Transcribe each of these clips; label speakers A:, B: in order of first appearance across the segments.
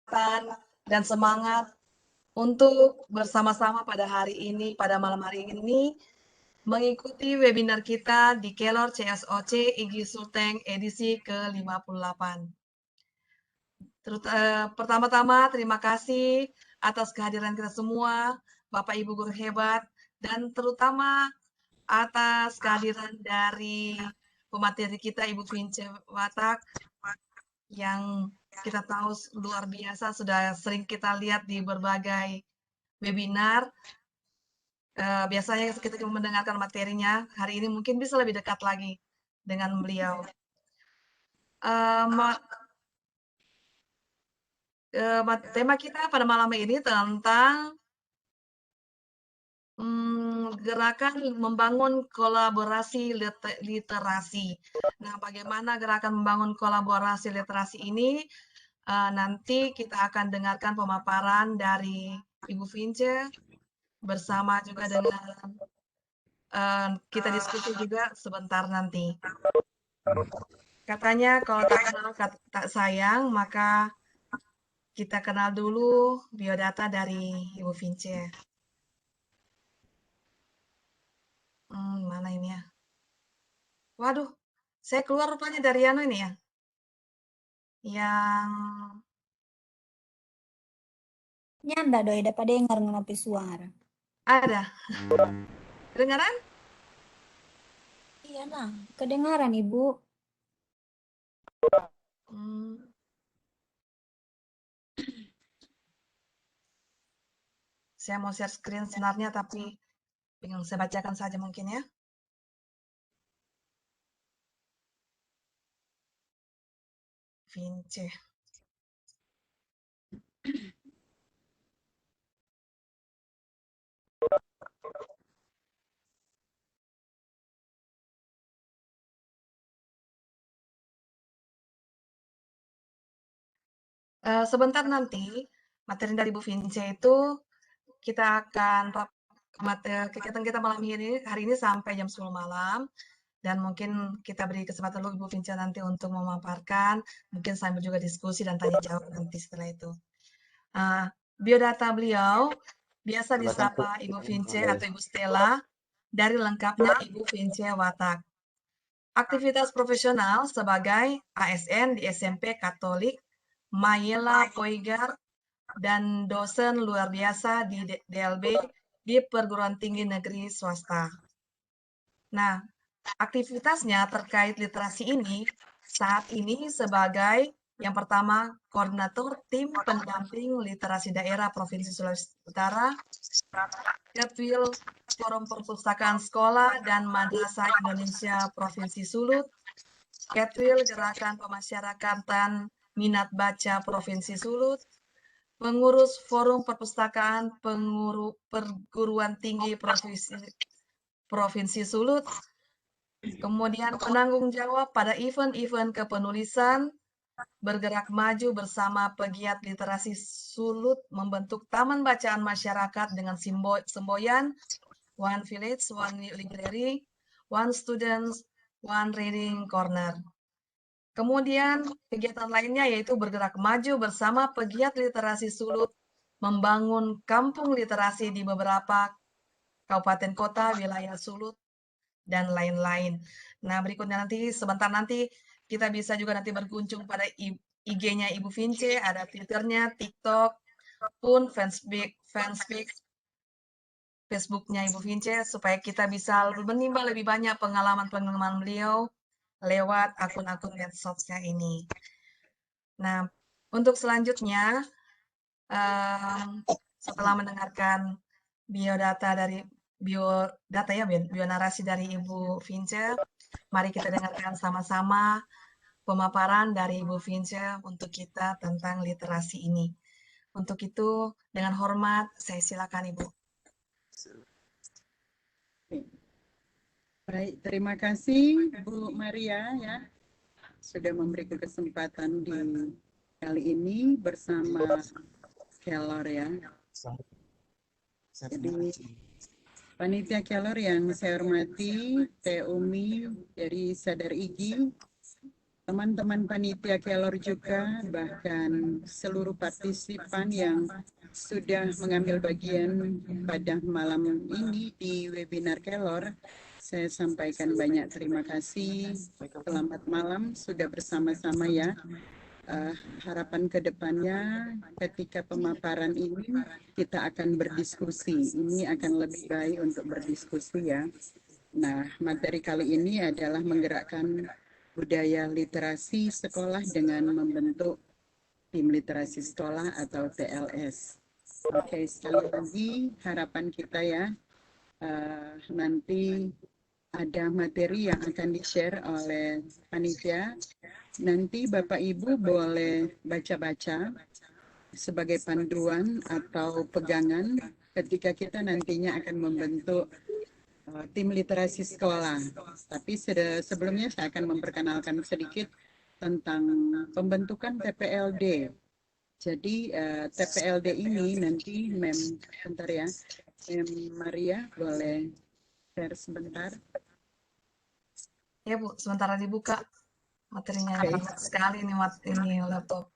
A: kesehatan, dan semangat untuk bersama-sama pada hari ini, pada malam hari ini, mengikuti webinar kita di Kelor CSOC IGI Sulteng edisi ke-58. Pertama-tama terima kasih atas kehadiran kita semua, Bapak Ibu guru hebat, dan terutama atas kehadiran dari pemateri kita Ibu Vince Watak yang kita tahu luar biasa, sudah sering kita lihat di berbagai webinar. Biasanya kita cuma mendengarkan materinya, hari ini mungkin bisa lebih dekat lagi dengan beliau. Tema kita pada malam ini tentang gerakan membangun kolaborasi literasi. Nah, bagaimana gerakan membangun kolaborasi literasi ini? Nanti kita akan dengarkan pemaparan dari Ibu Vince bersama juga dengan kita diskusi juga sebentar nanti. Katanya kalau tak kenal tak sayang, maka kita kenal dulu biodata dari Ibu Vince. Mana ini ya? Waduh, saya keluar rupanya dari ini ya. Yang
B: Nyanda doi dapat dengar ngapi suara.
A: ada. Kedengaran?
B: Iya nah, kedengaran Ibu.
A: Saya mau share screen sebenarnya, tapi bingung, saya bacakan saja mungkin ya. Vince. Sebentar nanti, materi dari Bu Vince itu kita akan kegiatan kita malam hari ini sampai jam 10 malam. Dan mungkin kita beri kesempatan dulu Ibu Vince nanti untuk memaparkan, mungkin sambil juga diskusi dan tanya jawab nanti setelah itu. Biodata beliau biasa disapa Ibu Vince atau Ibu Stella, dari lengkapnya Ibu Vince Watak. Aktivitas profesional sebagai ASN di SMP Katolik Mayela Poigar dan dosen luar biasa di DLB di perguruan tinggi negeri swasta. Nah, aktivitasnya terkait literasi ini saat ini sebagai yang pertama koordinator tim pendamping literasi daerah Provinsi Sulawesi Utara, Ketwil Forum Perpustakaan Sekolah dan Madrasah Indonesia Provinsi Sulut, Ketwil Gerakan Pemasyarakatan Minat Baca Provinsi Sulut, pengurus Forum Perpustakaan Perguruan Tinggi Provinsi Sulut, kemudian penanggung jawab pada event-event kepenulisan, bergerak maju bersama pegiat literasi Sulut membentuk Taman Bacaan Masyarakat dengan semboyan One Village, One Library, One Students, One Reading Corner. Kemudian kegiatan lainnya yaitu bergerak maju bersama pegiat literasi Sulut membangun kampung literasi di beberapa kabupaten kota wilayah Sulut dan lain-lain. Nah, berikutnya nanti sebentar nanti kita bisa juga nanti berkunjung pada IG-nya Ibu Vince, ada Twitter-nya, TikTok, pun Facebook-nya Ibu Vince supaya kita bisa menimba lebih banyak pengalaman-pengalaman beliau lewat akun-akun medsosnya ini. Nah, untuk selanjutnya setelah mendengarkan bionarasi dari Ibu Vince, mari kita dengarkan sama-sama pemaparan dari Ibu Vince untuk kita tentang literasi ini. Untuk itu, dengan hormat, saya silakan Ibu.
C: Baik, terima kasih Bu Maria ya sudah memberikan kesempatan di kali ini bersama Kelor ya. Jadi panitia Kelor yang saya hormati, Teh Umi dari Sadar IGI, teman-teman panitia Kelor juga, bahkan seluruh partisipan yang sudah mengambil bagian pada malam ini di webinar Kelor. Saya sampaikan banyak terima kasih. Selamat malam, sudah bersama-sama ya. Harapan ke depannya ketika pemaparan ini kita akan berdiskusi. Ini akan lebih baik untuk berdiskusi ya. Nah, materi kali ini adalah menggerakkan budaya literasi sekolah dengan membentuk tim literasi sekolah atau TLS. Oke, sekali lagi harapan kita ya, nanti ada materi yang akan di-share oleh panitia. Nanti Bapak Ibu boleh baca-baca sebagai panduan atau pegangan ketika kita nantinya akan membentuk tim literasi sekolah. Tapi sebelumnya saya akan memperkenalkan sedikit tentang pembentukan TPLD. Jadi TPLD ini nanti bentar ya, Maria boleh share sebentar.
A: Ya Bu, sementara dibuka materinya.
C: Oke.
A: Padat sekali ini laptop.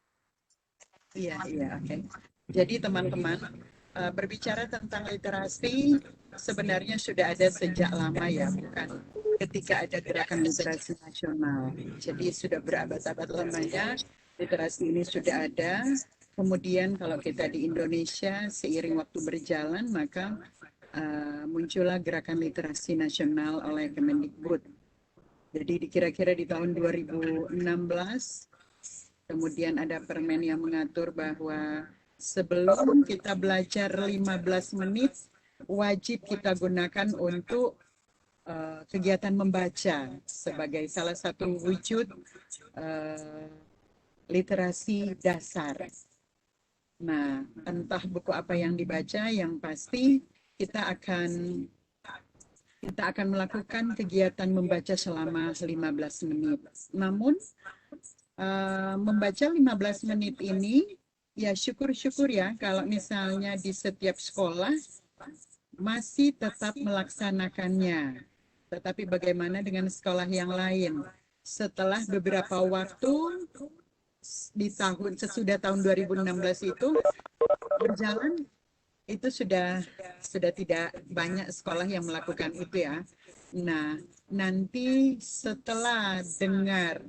C: Iya, oke. Jadi teman-teman, berbicara tentang literasi sebenarnya sudah ada sejak lama ya, bukan ketika ada gerakan literasi nasional. Jadi sudah berabad-abad lamanya literasi ini sudah ada. Kemudian kalau kita di Indonesia seiring waktu berjalan maka muncullah gerakan literasi nasional oleh Kemendikbud. Jadi kira-kira di tahun 2016 kemudian ada permen yang mengatur bahwa sebelum kita belajar 15 menit, wajib kita gunakan untuk kegiatan membaca sebagai salah satu wujud literasi dasar. Nah, entah buku apa yang dibaca, yang pasti kita akan melakukan kegiatan membaca selama 15 menit. Namun, membaca 15 menit ini, ya syukur-syukur ya kalau misalnya di setiap sekolah masih tetap melaksanakannya. Tetapi bagaimana dengan sekolah yang lain? Setelah beberapa waktu di sesudah tahun 2016 itu berjalan, itu sudah tidak banyak sekolah yang melakukan itu ya. Nah, nanti setelah dengar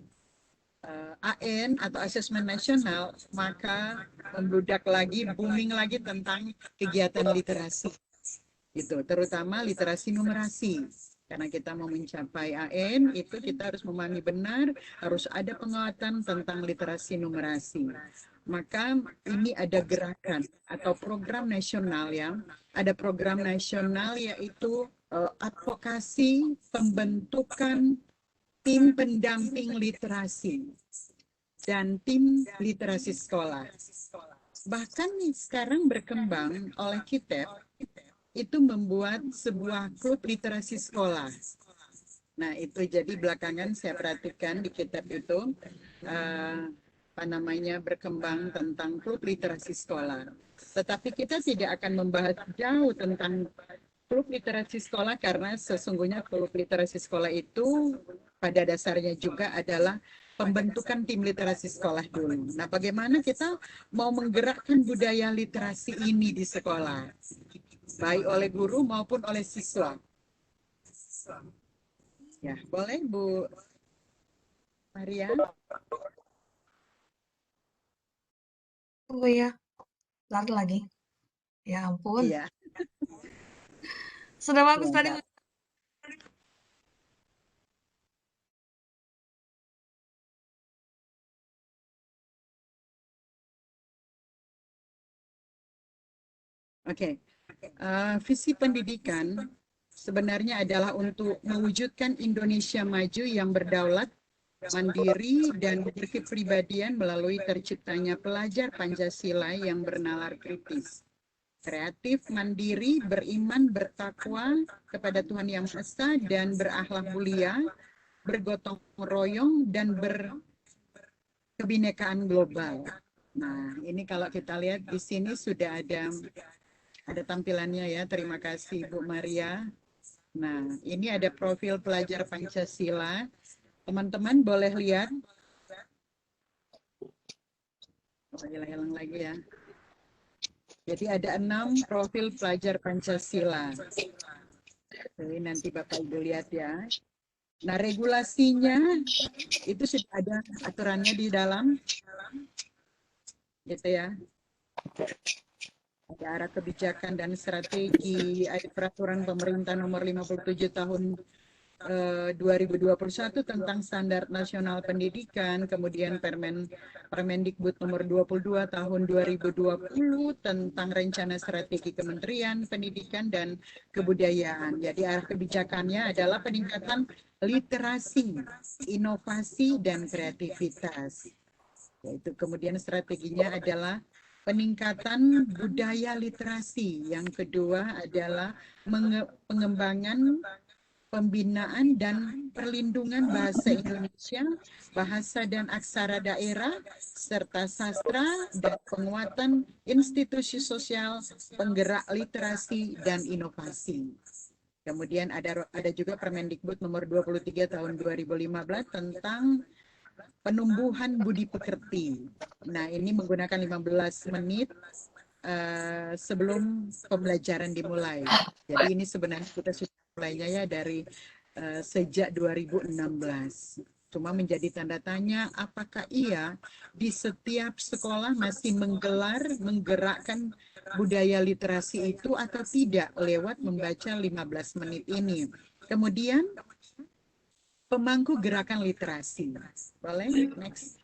C: AN atau asesmen nasional, maka membludak lagi, booming lagi tentang kegiatan literasi. Itu terutama literasi numerasi. Karena kita mau mencapai AN, itu kita harus memahami benar, harus ada penguatan tentang literasi numerasi. Maka ini ada gerakan atau program nasional ya. Ada program nasional yaitu advokasi pembentukan tim pendamping literasi dan tim literasi sekolah. Bahkan sekarang berkembang oleh KITEP itu membuat sebuah klub literasi sekolah. Nah itu jadi belakangan saya perhatikan di KITEP itu berkembang tentang klub literasi sekolah. Tetapi kita tidak akan membahas jauh tentang klub literasi sekolah karena sesungguhnya klub literasi sekolah itu pada dasarnya juga adalah pembentukan tim literasi sekolah dulu. Nah, bagaimana kita mau menggerakkan budaya literasi ini di sekolah, baik oleh guru maupun oleh siswa. Ya, boleh Bu Maria?
A: Oh iya, lagi. Ya ampun.
C: Iya.
A: Sudah bagus
C: Ya,
A: tadi.
C: Oke. Visi pendidikan sebenarnya adalah untuk mewujudkan Indonesia maju yang berdaulat, mandiri, dan berkepribadian melalui terciptanya pelajar Pancasila yang bernalar kritis, kreatif, mandiri, beriman, bertakwa kepada Tuhan Yang Maha Esa, dan berakhlak mulia, bergotong royong, dan berkebinekaan global. Nah, ini kalau kita lihat di sini sudah ada tampilannya ya. Terima kasih Bu Maria. Nah, ini ada profil pelajar Pancasila. Teman-teman boleh lihat hilang lagi ya. Jadi ada 6 profil pelajar Pancasila. Jadi nanti Bapak Ibu lihat ya. Nah, regulasinya itu sudah ada aturannya di dalam, gitu ya. Ada arah kebijakan dan strategi, ada peraturan pemerintah nomor 57 tahun 2021 tentang standar nasional pendidikan, kemudian Permendikbud nomor 22 tahun 2020 tentang rencana strategi Kementerian Pendidikan dan Kebudayaan. Jadi arah kebijakannya adalah peningkatan literasi, inovasi, dan kreativitas. Yaitu kemudian strateginya adalah peningkatan budaya literasi. Yang kedua adalah pengembangan pembinaan dan perlindungan bahasa Indonesia, bahasa dan aksara daerah, serta sastra dan penguatan institusi sosial penggerak literasi dan inovasi. Kemudian ada juga Permendikbud nomor 23 tahun 2015 tentang penumbuhan budi pekerti. Nah, ini menggunakan 15 menit sebelum pembelajaran dimulai. Jadi ini sebenarnya kita sudah mulainya ya dari sejak 2016. Cuma menjadi tanda tanya apakah iya di setiap sekolah masih menggerakkan budaya literasi itu atau tidak lewat membaca 15 menit ini. Kemudian pemangku gerakan literasi. Boleh? Next.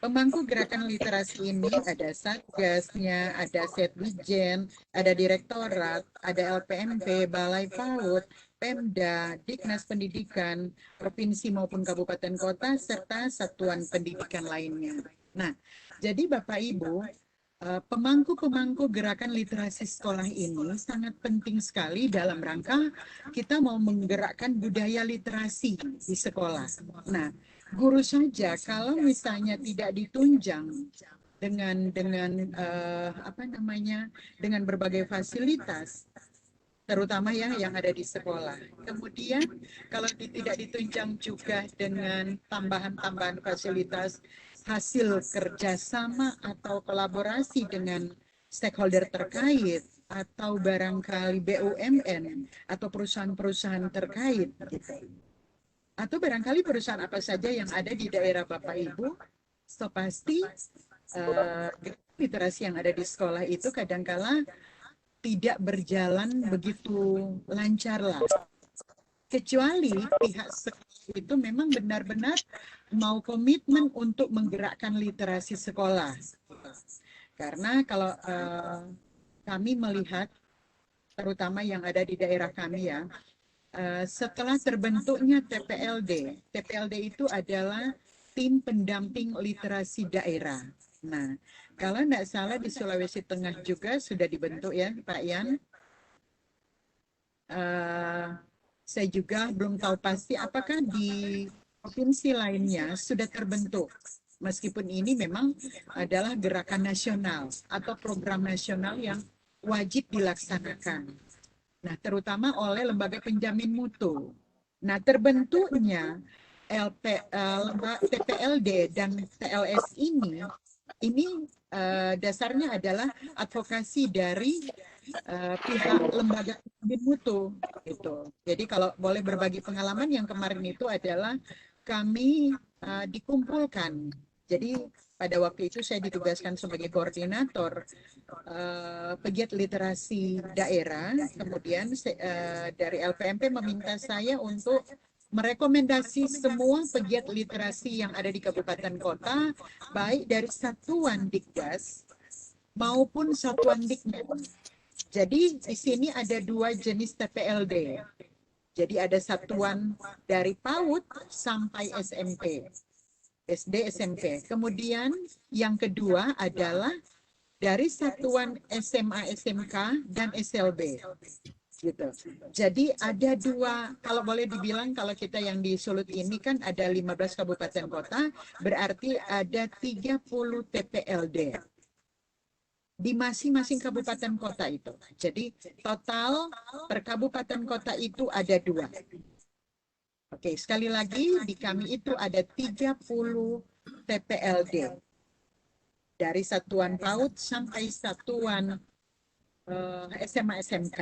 C: Pemangku gerakan literasi ini ada Satgasnya, ada Setwijen, ada Direktorat, ada LPMP, Balai PAUD, Pemda, Diknas Pendidikan, Provinsi maupun Kabupaten Kota, serta satuan pendidikan lainnya. Nah, jadi Bapak Ibu, pemangku-pemangku gerakan literasi sekolah ini sangat penting sekali dalam rangka kita mau menggerakkan budaya literasi di sekolah. Nah, guru saja kalau misalnya tidak ditunjang dengan dengan berbagai fasilitas, terutama ya yang ada di sekolah. Kemudian kalau tidak ditunjang juga dengan tambahan-tambahan fasilitas hasil kerjasama atau kolaborasi dengan stakeholder terkait atau barangkali BUMN atau perusahaan-perusahaan terkait gitu. Atau barangkali perusahaan apa saja yang ada di daerah Bapak Ibu, so pasti literasi yang ada di sekolah itu kadangkala tidak berjalan begitu lancar lah. Kecuali pihak sekolah itu memang benar-benar mau komitmen untuk menggerakkan literasi sekolah. Karena kalau kami melihat, terutama yang ada di daerah kami ya, setelah terbentuknya TPLD itu adalah tim pendamping literasi daerah. Nah, kalau tidak salah di Sulawesi Tengah juga sudah dibentuk ya Pak Yan. Saya juga belum tahu pasti apakah di provinsi lainnya sudah terbentuk. Meskipun ini memang adalah gerakan nasional atau program nasional yang wajib dilaksanakan. Nah, terutama oleh lembaga penjamin mutu. Nah, terbentuknya TPLD dan TLS ini dasarnya adalah advokasi dari pihak lembaga penjamin mutu. Gitu. Jadi kalau boleh berbagi pengalaman yang kemarin itu adalah kami dikumpulkan. Jadi pada waktu itu saya ditugaskan sebagai koordinator pegiat literasi daerah. Kemudian dari LPMP meminta saya untuk merekomendasi semua pegiat literasi yang ada di kabupaten kota, baik dari satuan Dikdas maupun satuan Diknet. Jadi di sini ada 2 jenis TPLD. Jadi ada satuan dari PAUD sampai SMP. SD, SMP. Kemudian yang kedua adalah dari satuan SMA, SMK, dan SLB. Gitu. Jadi ada 2, kalau boleh dibilang kalau kita yang di Sulut ini kan ada 15 kabupaten kota, berarti ada 30 TPLD di masing-masing kabupaten kota itu. Jadi total per kabupaten kota itu ada 2. Oke, sekali lagi di kami itu ada 30 TPLD. dari satuan PAUD sampai satuan SMA SMK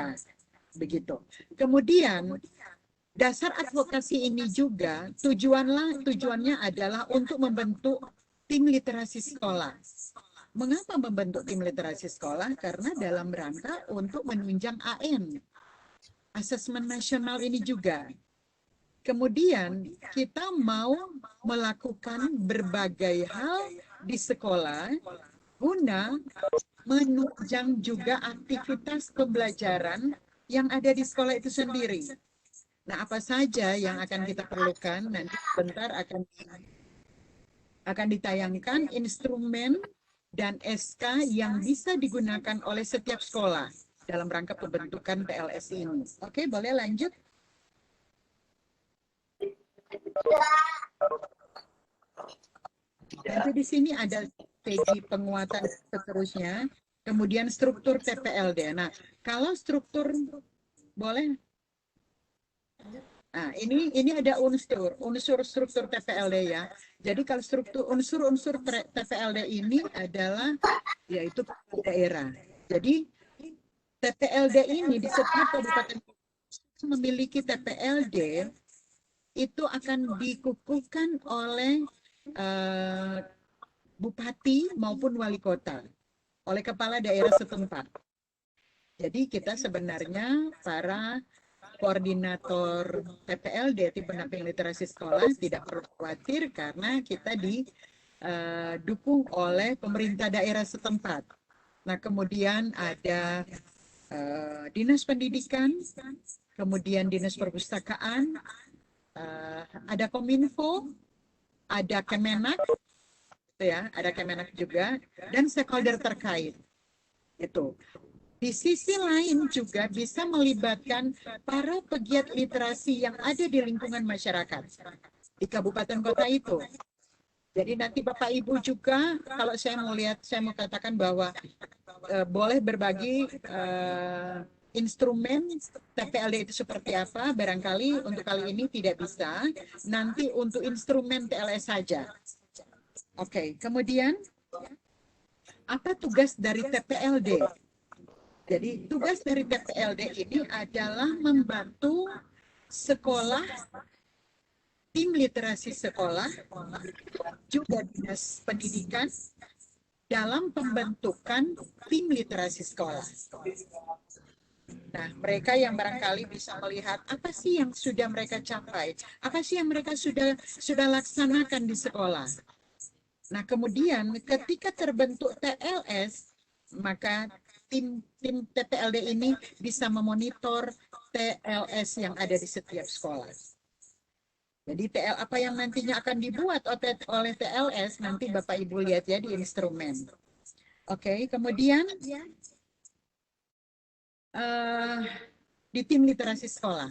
C: begitu. Kemudian dasar advokasi ini juga tujuannya adalah untuk membentuk tim literasi sekolah. Mengapa membentuk tim literasi sekolah? Karena dalam rangka untuk menunjang AN, asesmen nasional ini juga. Kemudian kita mau melakukan berbagai hal di sekolah guna menunjang juga aktivitas pembelajaran yang ada di sekolah itu sendiri. Nah, apa saja yang akan kita perlukan? Nanti sebentar akan ditayangkan instrumen dan SK yang bisa digunakan oleh setiap sekolah dalam rangka pembentukan PLS ini. Oke, boleh lanjut? Nanti di sini ada strategi penguatan seterusnya, kemudian struktur TPLD. Nah, kalau struktur boleh. Nah, ini ada unsur struktur TPLD ya. Jadi kalau unsur TPLD ini adalah yaitu daerah. Jadi TPLD ini di setiap kabupaten memiliki TPLD itu akan dikukuhkan oleh bupati maupun wali kota, oleh kepala daerah setempat. Jadi kita sebenarnya para koordinator TPLD, tim pendamping literasi sekolah, tidak perlu khawatir karena kita didukung oleh pemerintah daerah setempat. Nah, kemudian ada Dinas Pendidikan, kemudian Dinas Perpustakaan, ada Kominfo, ada Kemenak, ya, ada Kemenak juga, dan stakeholder terkait. Itu. Di sisi lain juga bisa melibatkan para pegiat literasi yang ada di lingkungan masyarakat di kabupaten kota itu. Jadi nanti Bapak Ibu juga, kalau saya mau katakan bahwa boleh berbagi instrumen TPLD itu seperti apa, barangkali untuk kali ini tidak bisa, nanti untuk instrumen TLS saja. Oke, kemudian apa tugas dari TPLD? Jadi tugas dari TPLD ini adalah membantu sekolah, tim literasi sekolah, juga dinas pendidikan dalam pembentukan tim literasi sekolah. Nah, mereka yang barangkali bisa melihat apa sih yang sudah mereka capai, apa sih yang mereka sudah laksanakan di sekolah. Nah, kemudian ketika terbentuk TLS, maka tim TPLD ini bisa memonitor TLS yang ada di setiap sekolah. Jadi apa yang nantinya akan dibuat oleh TLS nanti Bapak Ibu lihat ya di instrumen. Oke, kemudian di tim literasi sekolah.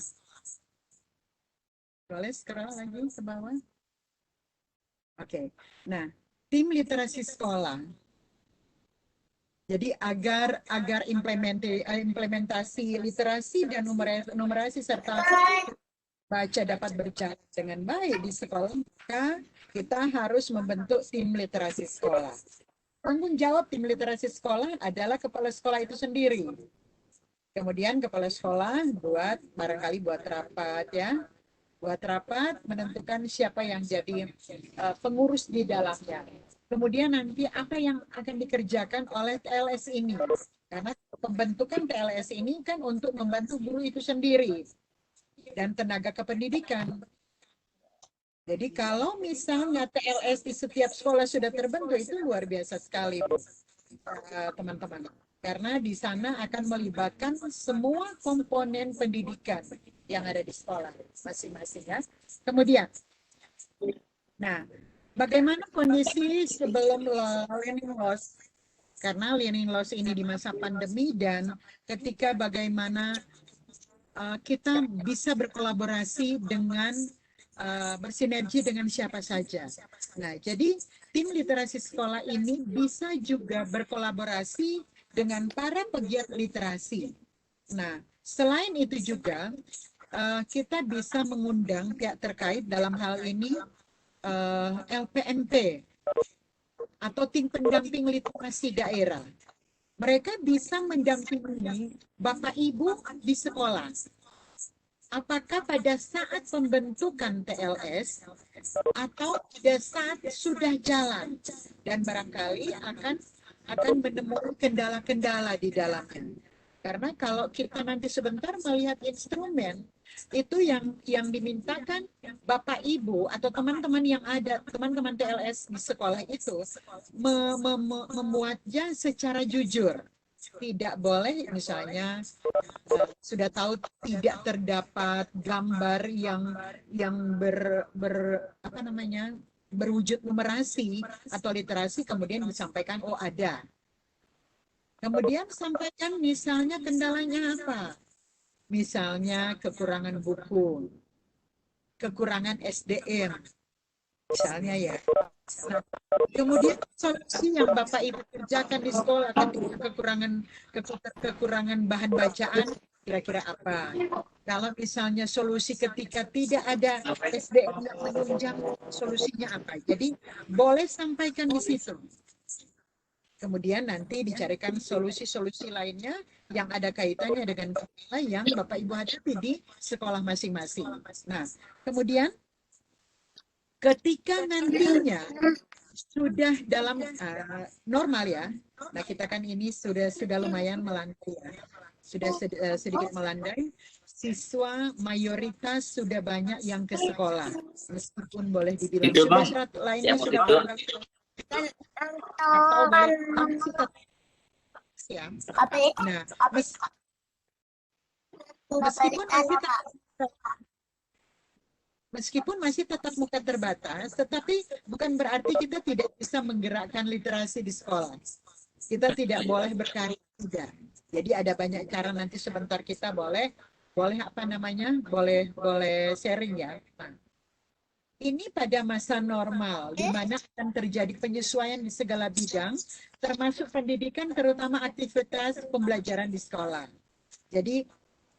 C: Boleh scroll lagi ke bawah. Oke, nah tim literasi sekolah. Jadi agar implementasi literasi dan numerasi serta baca dapat berjalan dengan baik di sekolah, maka kita harus membentuk tim literasi sekolah. Tanggung jawab tim literasi sekolah adalah kepala sekolah itu sendiri. Kemudian kepala sekolah buat rapat ya, buat rapat menentukan siapa yang jadi pengurus di dalamnya. Kemudian nanti apa yang akan dikerjakan oleh TLS ini? Karena pembentukan TLS ini kan untuk membantu guru itu sendiri dan tenaga kependidikan. Jadi kalau misalnya TLS di setiap sekolah sudah terbentuk, itu luar biasa sekali, teman-teman. Karena di sana akan melibatkan semua komponen pendidikan yang ada di sekolah masing-masing ya. Kemudian, nah, bagaimana kondisi sebelum learning loss? Karena learning loss ini di masa pandemi dan ketika bagaimana kita bisa berkolaborasi dengan bersinergi dengan siapa saja. Nah, jadi tim literasi sekolah ini bisa juga berkolaborasi dengan para pegiat literasi. Nah, selain itu juga kita bisa mengundang pihak terkait dalam hal ini LPMP. atau tim pendamping literasi daerah. Mereka bisa mendampingi Bapak Ibu di sekolah. Apakah pada saat pembentukan TLS atau pada saat sudah jalan dan barangkali akan menemukan kendala-kendala di dalamnya. Karena kalau kita nanti sebentar melihat instrumen itu yang dimintakan Bapak Ibu atau teman-teman yang ada, teman-teman TLS di sekolah itu memuatnya secara jujur. Tidak boleh misalnya sudah tahu tidak terdapat gambar yang apa namanya berwujud numerasi atau literasi kemudian disampaikan oh ada. Kemudian sampaikan misalnya kendalanya apa? Misalnya kekurangan buku, kekurangan SDM, misalnya ya. Nah, kemudian solusi yang Bapak Ibu kerjakan di sekolah ketika kekurangan bahan bacaan kira-kira apa? Kalau misalnya solusi ketika tidak ada SDM yang menunjang, solusinya apa? Jadi boleh sampaikan di situ. Kemudian nanti dicarikan solusi-solusi lainnya yang ada kaitannya dengan kendala yang Bapak Ibu hadapi di sekolah masing-masing. Nah, kemudian ketika nantinya sudah dalam normal ya, nah kita kan ini sudah lumayan melandai ya, sudah sedikit melandai, siswa mayoritas sudah banyak yang ke sekolah, meskipun boleh dibilang sudah syarat lainnya sudah atau ya. Nah, meskipun masih tetap muka terbatas, tetapi bukan berarti kita tidak bisa menggerakkan literasi di sekolah. Kita tidak boleh berkarya juga. Jadi ada banyak cara, nanti sebentar kita boleh apa namanya, boleh sharing ya. Nah, ini pada masa normal, di mana akan terjadi penyesuaian di segala bidang, termasuk pendidikan, terutama aktivitas pembelajaran di sekolah. Jadi,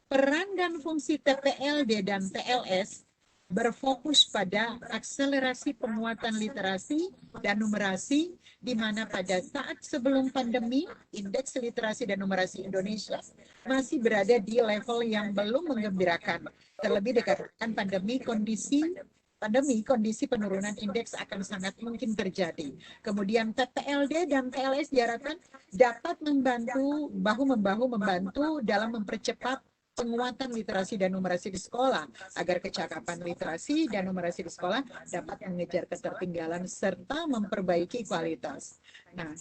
C: peran dan fungsi TPLD dan TLS berfokus pada akselerasi penguatan literasi dan numerasi, di mana pada saat sebelum pandemi, indeks literasi dan numerasi Indonesia masih berada di level yang belum menggembirakan. Terlebih dikarenakan kondisi penurunan indeks akan sangat mungkin terjadi. Kemudian TPLD dan TLS diharapkan dapat membantu, bahu-membahu membantu dalam mempercepat penguatan literasi dan numerasi di sekolah, agar kecakapan literasi dan numerasi di sekolah dapat mengejar ketertinggalan serta memperbaiki kualitas. Nah,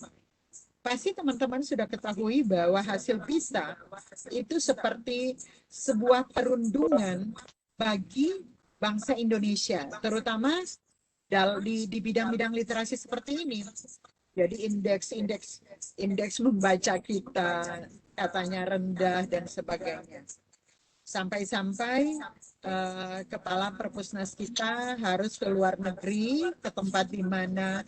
C: pasti teman-teman sudah ketahui bahwa hasil PISA itu seperti sebuah perundungan bagi bangsa Indonesia, terutama di bidang-bidang literasi seperti ini. Jadi indeks membaca kita katanya rendah dan sebagainya. Sampai-sampai kepala perpusnas kita harus ke luar negeri, ke tempat di mana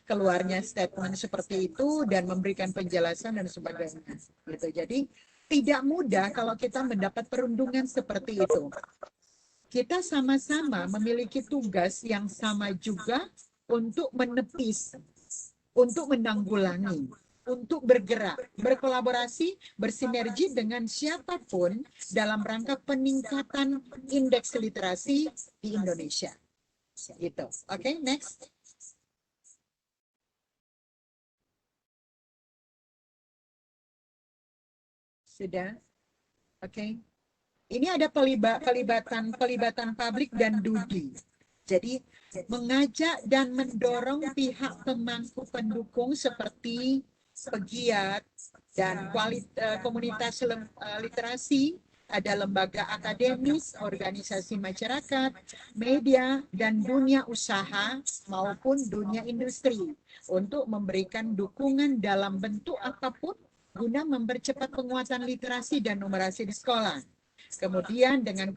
C: keluarnya statement seperti itu dan memberikan penjelasan dan sebagainya. Gitu. Jadi tidak mudah kalau kita mendapat perundungan seperti itu. Kita sama-sama memiliki tugas yang sama juga untuk menepis, untuk menanggulangi, untuk bergerak, berkolaborasi, bersinergi dengan siapapun dalam rangka peningkatan indeks literasi di Indonesia. Gitu. Oke, next. Sudah? Oke. Ini ada pelibatan publik dan DUDI. Jadi mengajak dan mendorong pihak pemangku pendukung seperti pegiat dan komunitas literasi, ada lembaga akademis, organisasi masyarakat, media, dan dunia usaha maupun dunia industri untuk memberikan dukungan dalam bentuk apapun guna mempercepat penguatan literasi dan numerasi di sekolah. Kemudian dengan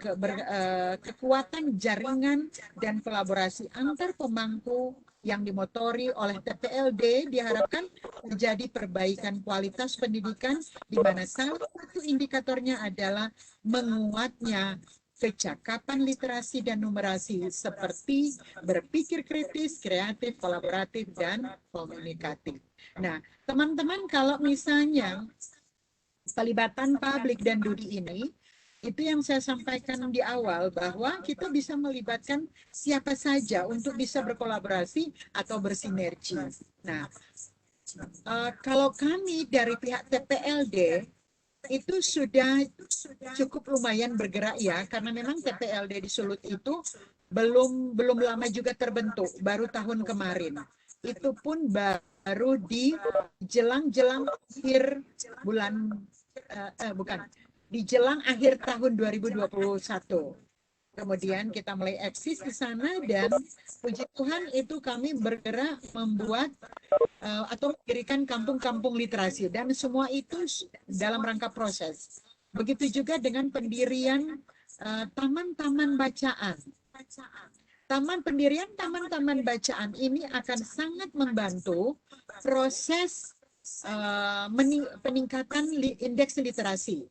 C: kekuatan jaringan dan kolaborasi antar pemangku yang dimotori oleh TPLD diharapkan terjadi perbaikan kualitas pendidikan, di mana salah satu indikatornya adalah menguatnya kecakapan literasi dan numerasi seperti berpikir kritis, kreatif, kolaboratif, dan komunikatif. Nah, teman-teman kalau misalnya pelibatan publik dan Dudi ini, itu yang saya sampaikan di awal bahwa kita bisa melibatkan siapa saja untuk bisa berkolaborasi atau bersinergi. Nah, kalau kami dari pihak TPLD itu sudah cukup lumayan bergerak ya, karena memang TPLD di Sulut itu belum lama juga terbentuk, baru tahun kemarin. Itu pun baru di jelang akhir bulan bukan, di jelang akhir tahun 2021. Kemudian kita mulai eksis di sana dan puji Tuhan itu kami bergerak membuat atau mendirikan kampung-kampung literasi dan semua itu dalam rangka proses. Begitu juga dengan pendirian taman-taman bacaan. Pendirian taman-taman bacaan ini akan sangat membantu proses peningkatan indeks literasi.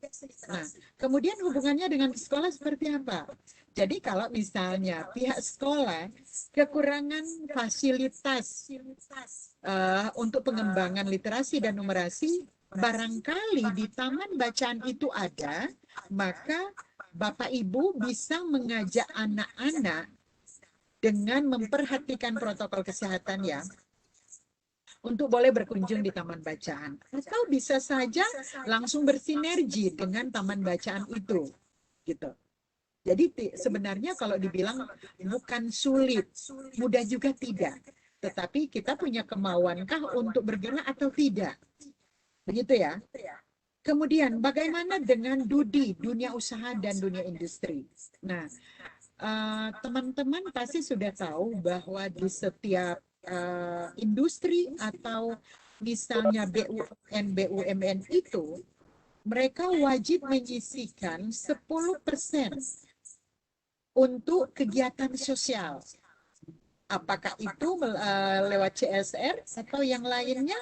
C: Nah, kemudian hubungannya dengan sekolah seperti apa? Jadi kalau misalnya pihak sekolah kekurangan fasilitas untuk pengembangan literasi dan numerasi, barangkali di taman bacaan itu ada, maka Bapak Ibu bisa mengajak anak-anak dengan memperhatikan protokol kesehatan ya, untuk boleh berkunjung di taman bacaan. Atau bisa saja langsung bersinergi dengan taman bacaan itu. Gitu. Jadi sebenarnya kalau dibilang bukan sulit, mudah juga tidak. Tetapi kita punya kemauankah untuk bergerak atau tidak? Begitu ya. Kemudian bagaimana dengan Dudi, dunia usaha dan dunia industri? Nah, teman-teman pasti sudah tahu bahwa di setiap industri atau misalnya BUMN itu, mereka wajib menyisihkan 10% untuk kegiatan sosial. Apakah itu lewat CSR atau yang lainnya?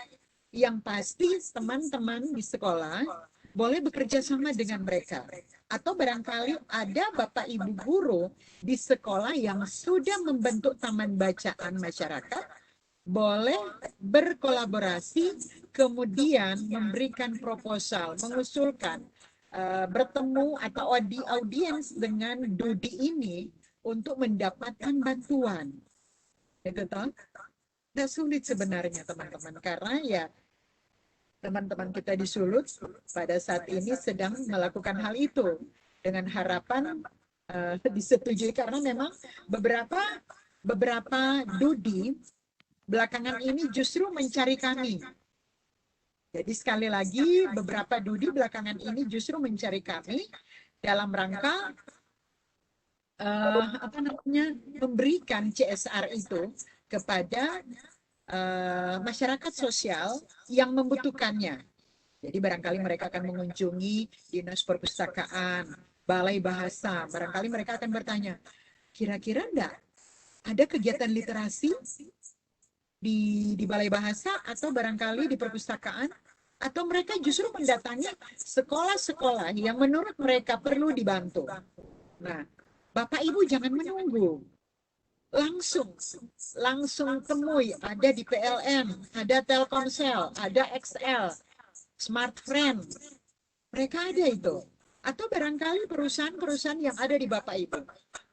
C: Yang pasti teman-teman di sekolah boleh bekerja sama dengan mereka. Atau barangkali ada Bapak Ibu guru di sekolah yang sudah membentuk taman bacaan masyarakat, boleh berkolaborasi, kemudian memberikan proposal, mengusulkan, bertemu atau audiens dengan Dudi ini untuk mendapatkan bantuan. Itu toh? Nah, sulit sebenarnya teman-teman, karena ya teman-teman kita di Sulut pada saat ini sedang melakukan hal itu dengan harapan disetujui, karena memang beberapa Dudi belakangan ini justru mencari kami. Jadi sekali lagi beberapa Dudi belakangan ini justru mencari kami dalam rangka memberikan CSR itu kepada masyarakat sosial yang membutuhkannya. Jadi barangkali mereka akan mengunjungi dinas perpustakaan, balai bahasa. Barangkali mereka akan bertanya, kira-kira enggak ada kegiatan literasi di balai bahasa atau barangkali di perpustakaan? Atau mereka justru mendatangi sekolah-sekolah yang menurut mereka perlu dibantu. Nah, Bapak Ibu jangan menunggu. Langsung temui, ada di PLN, ada Telkomsel, ada XL, Smartfriend, mereka ada itu. Atau barangkali perusahaan-perusahaan yang ada di Bapak Ibu,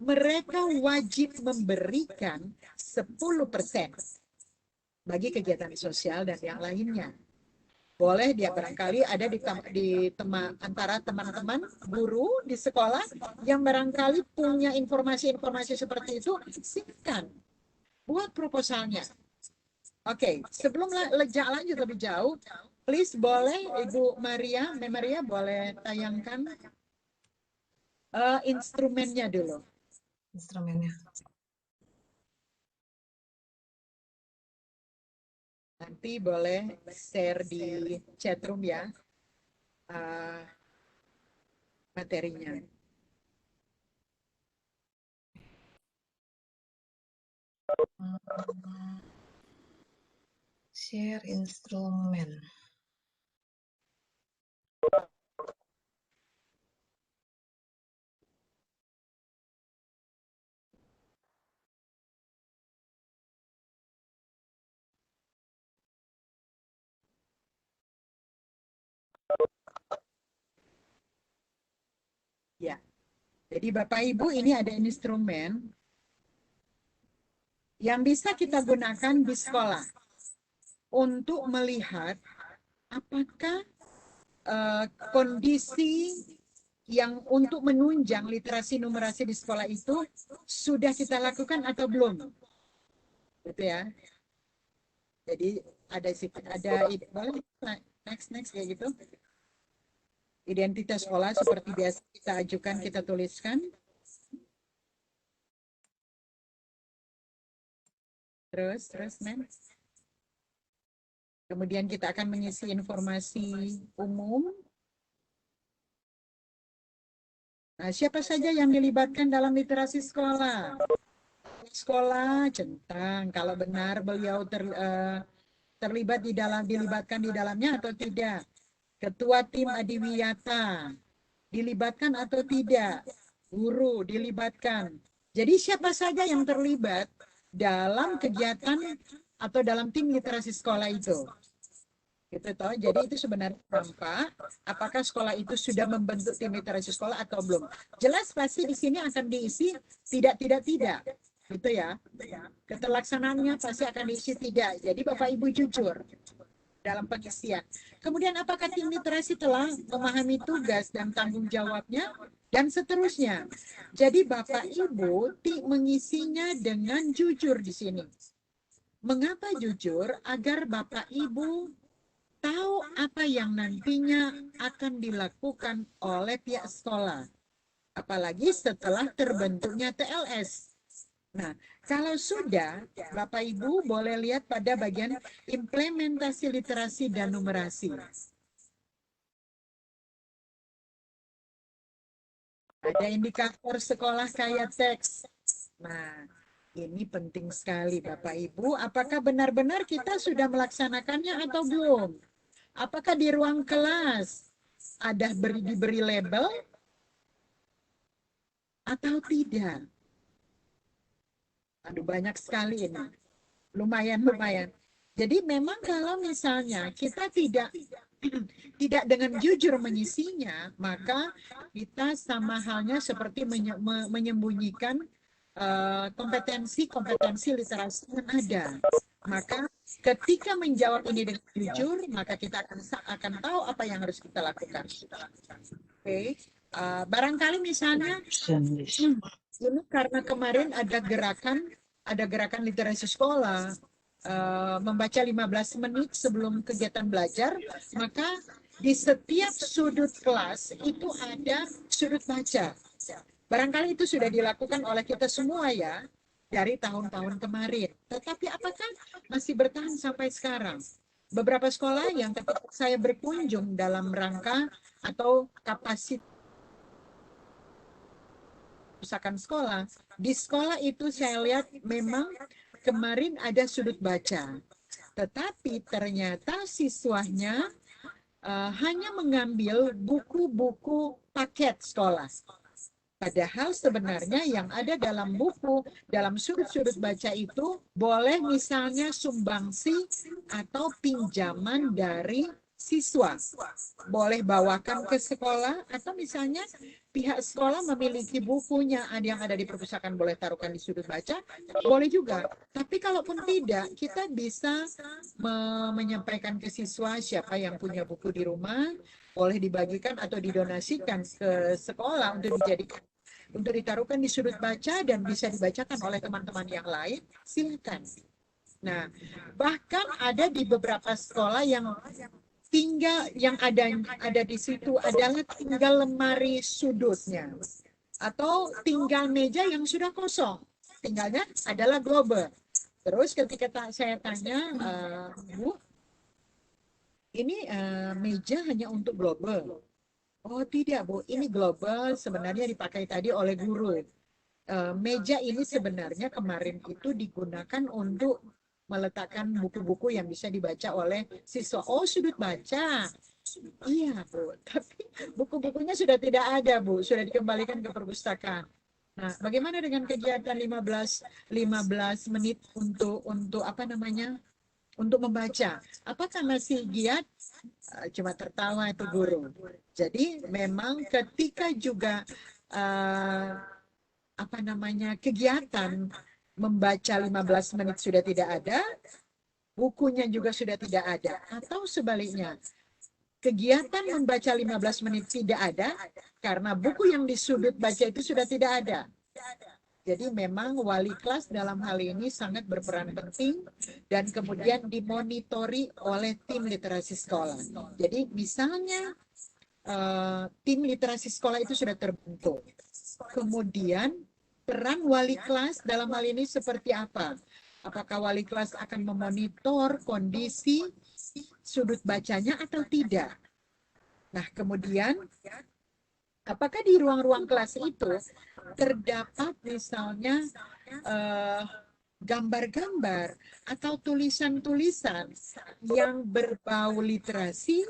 C: mereka wajib memberikan 10% bagi kegiatan sosial dan yang lainnya. Boleh dia barangkali ada di antara teman-teman guru di sekolah yang barangkali punya informasi-informasi seperti itu, silakan buat proposalnya. Oke, sebelum lanjut lebih jauh, please boleh Ibu Maria boleh tayangkan instrumennya dulu.
A: Instrumennya.
C: Nanti boleh share di chatroom ya materinya.
A: Share instrumen.
C: Ya, jadi Bapak Ibu ini ada instrumen yang bisa kita gunakan di sekolah untuk melihat apakah kondisi yang untuk menunjang literasi numerasi di sekolah itu sudah kita lakukan atau belum, gitu ya. Jadi boleh next kayak gitu. Identitas sekolah seperti biasa kita ajukan, kita tuliskan. Terus next. Kemudian kita akan mengisi informasi umum. Nah, siapa saja yang dilibatkan dalam literasi sekolah? Sekolah centang, kalau benar beliau terlibat dilibatkan di dalamnya atau tidak. Ketua tim Adiwiyata dilibatkan atau tidak. Guru dilibatkan. Jadi siapa saja yang terlibat dalam kegiatan atau dalam tim literasi sekolah itu. Gitu toh. Jadi itu sebenarnya nampak apakah sekolah itu sudah membentuk tim literasi sekolah atau belum. Jelas pasti di sini akan diisi tidak. Gitu ya. Keterlaksanaannya pasti akan diisi tidak. Jadi Bapak Ibu jujur dalam pengisian. Kemudian apakah tim literasi telah memahami tugas dan tanggung jawabnya dan seterusnya. Jadi Bapak Ibu mengisinya dengan jujur di sini. Mengapa jujur? Agar Bapak Ibu tahu apa yang nantinya akan dilakukan oleh pihak sekolah. Apalagi setelah terbentuknya TLS. Nah, kalau sudah, Bapak Ibu boleh lihat pada bagian implementasi literasi dan numerasi. Ada indikator sekolah kaya teks. Nah, ini penting sekali Bapak Ibu. Apakah benar-benar kita sudah melaksanakannya atau belum? Apakah di ruang kelas ada diberi label atau tidak? Aduh, banyak sekali ini. Lumayan. Jadi memang kalau misalnya kita tidak dengan jujur mengisinya, maka kita sama halnya seperti menyembunyikan kompetensi literasi yang ada. Maka ketika menjawab ini dengan jujur, maka kita akan tahu apa yang harus kita lakukan. Oke. Barangkali misalnya ini karena kemarin ada gerakan literasi sekolah, membaca 15 menit sebelum kegiatan belajar, maka di setiap sudut kelas itu ada sudut baca. Barangkali itu sudah dilakukan oleh kita semua ya, dari tahun-tahun kemarin. Tetapi apakah masih bertahan sampai sekarang? Beberapa sekolah yang saya berkunjung dalam rangka atau kapasitas perpustakaan sekolah. Di sekolah itu saya lihat memang kemarin ada sudut baca. Tetapi ternyata siswanya hanya mengambil buku-buku paket sekolah. Padahal sebenarnya yang ada dalam buku, dalam sudut-sudut baca itu boleh misalnya sumbangsi atau pinjaman dari siswa. Boleh bawakan ke sekolah atau misalnya pihak sekolah memiliki bukunya, ada yang ada di perpustakaan boleh taruhkan di sudut baca, boleh juga. Tapi kalaupun tidak, kita bisa menyampaikan ke siswa siapa yang punya buku di rumah, boleh dibagikan atau didonasikan ke sekolah untuk ditaruhkan di sudut baca dan bisa dibacakan oleh teman-teman yang lain, silakan. Nah, bahkan ada di beberapa sekolah yang ada di situ adalah tinggal lemari sudutnya atau tinggal meja yang sudah kosong, tinggalnya adalah global. Terus ketika saya tanya, Bu, ini meja hanya untuk global? Oh tidak Bu, ini global sebenarnya dipakai tadi oleh guru. Meja ini sebenarnya kemarin itu digunakan untuk meletakkan buku-buku yang bisa dibaca oleh siswa. Oh, sudut baca. Iya, Bu. Tapi buku-bukunya sudah tidak ada, Bu. Sudah dikembalikan ke perpustakaan. Nah, bagaimana dengan kegiatan 15 menit untuk apa namanya? untuk membaca. Apakah masih giat? Cuma tertawa itu guru. Jadi memang ketika juga kegiatan membaca 15 menit sudah tidak ada, bukunya juga sudah tidak ada, atau sebaliknya kegiatan membaca 15 menit tidak ada karena buku yang di sudut baca itu sudah tidak ada. Jadi memang wali kelas dalam hal ini sangat berperan penting dan kemudian dimonitori oleh tim literasi sekolah. Jadi misalnya tim literasi sekolah itu sudah terbentuk. Kemudian peran wali kelas dalam hal ini seperti apa? Apakah wali kelas akan memonitor kondisi sudut bacanya atau tidak? Nah, kemudian apakah di ruang-ruang kelas itu terdapat misalnya gambar-gambar atau tulisan-tulisan yang berbau literasi?